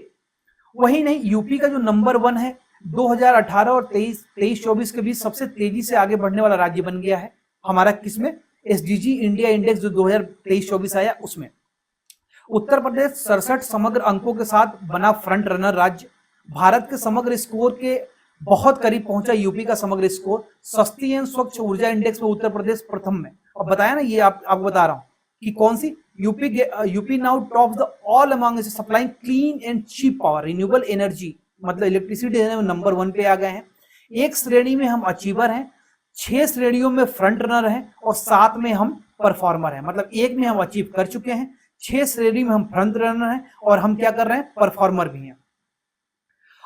वही नहीं, यूपी का जो नंबर 1 है 2018 और 23-24 के बीच सबसे तेजी से आगे बढ़ने वाला राज्य बन गया है हमारा। किसमें? एसडीजी इंडिया इंडेक्स जो 2023-24 आया उसमें। उत्तर प्रदेश 67 समग्र अंकों के साथ बना फ्रंट रनर राज्य। भारत के समग्र स्कोर के बहुत करीब पहुंचा यूपी का समग्र स्कोर। सस्ती एवं स्वच्छ ऊर्जा इंडेक्स में उत्तर प्रदेश प्रथम में। अब बताया ना, ये आपको बता रहा हूं कि कौन सी, UP now tops the all among supplying clean and cheap power, renewable energy मतलब इलेक्ट्रिसिटी देने में नंबर 1 पे आ गए हैं। एक श्रेणी में हम अचीवर हैं, 6 श्रेणियों में फ्रंट रनर हैं और 7 में हम परफॉर्मर हैं। मतलब एक में हम अचीव कर चुके हैं, 6 श्रेणी में हम फ्रंट रनर हैं और हम क्या कर रहे हैं, परफॉर्मर भी हैं।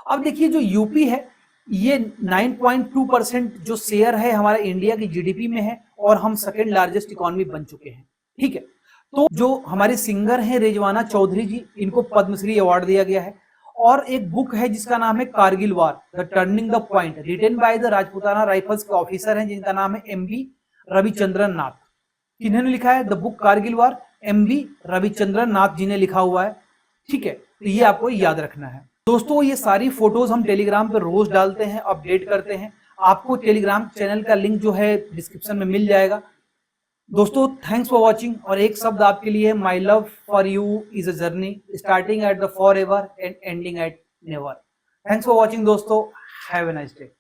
अब देखिए जो यूपी है ये 9.2% जो शेयर है हमारे इंडिया की जीडीपी में है और हम सेकेंड लार्जेस्ट इकोनॉमी बन चुके हैं। ठीक है, तो जो हमारे सिंगर हैं रिजवाना चौधरी जी, इनको पद्मश्री अवार्ड दिया गया है। और एक बुक है जिसका नाम है Kargil war the turning the point, written by the Rajputana Rifles के ऑफिसर हैं जिनका नाम है एमबी रविचंद्रन नाथ। किन्होंने लिखा है the book Kargil war? MB Ravichandran Nath ji ने लिखा हुआ है। ठीक है, तो ये आपको याद रखना है। दोस्तों ये सारी फोटोज हम टेलीग्राम पे रोज डालते हैं, अपडेट करते हैं। आपको टेलीग्राम चैनल का लिंक जो है डिस्क्रिप्शन में मिल जाएगा। दोस्तों थैंक्स फॉर वॉचिंग। और एक शब्द आपके लिए, my love for you is a journey starting at the for ever and ending eight never. Thanks for watching दोस्तों, हैव ए नाइस डे।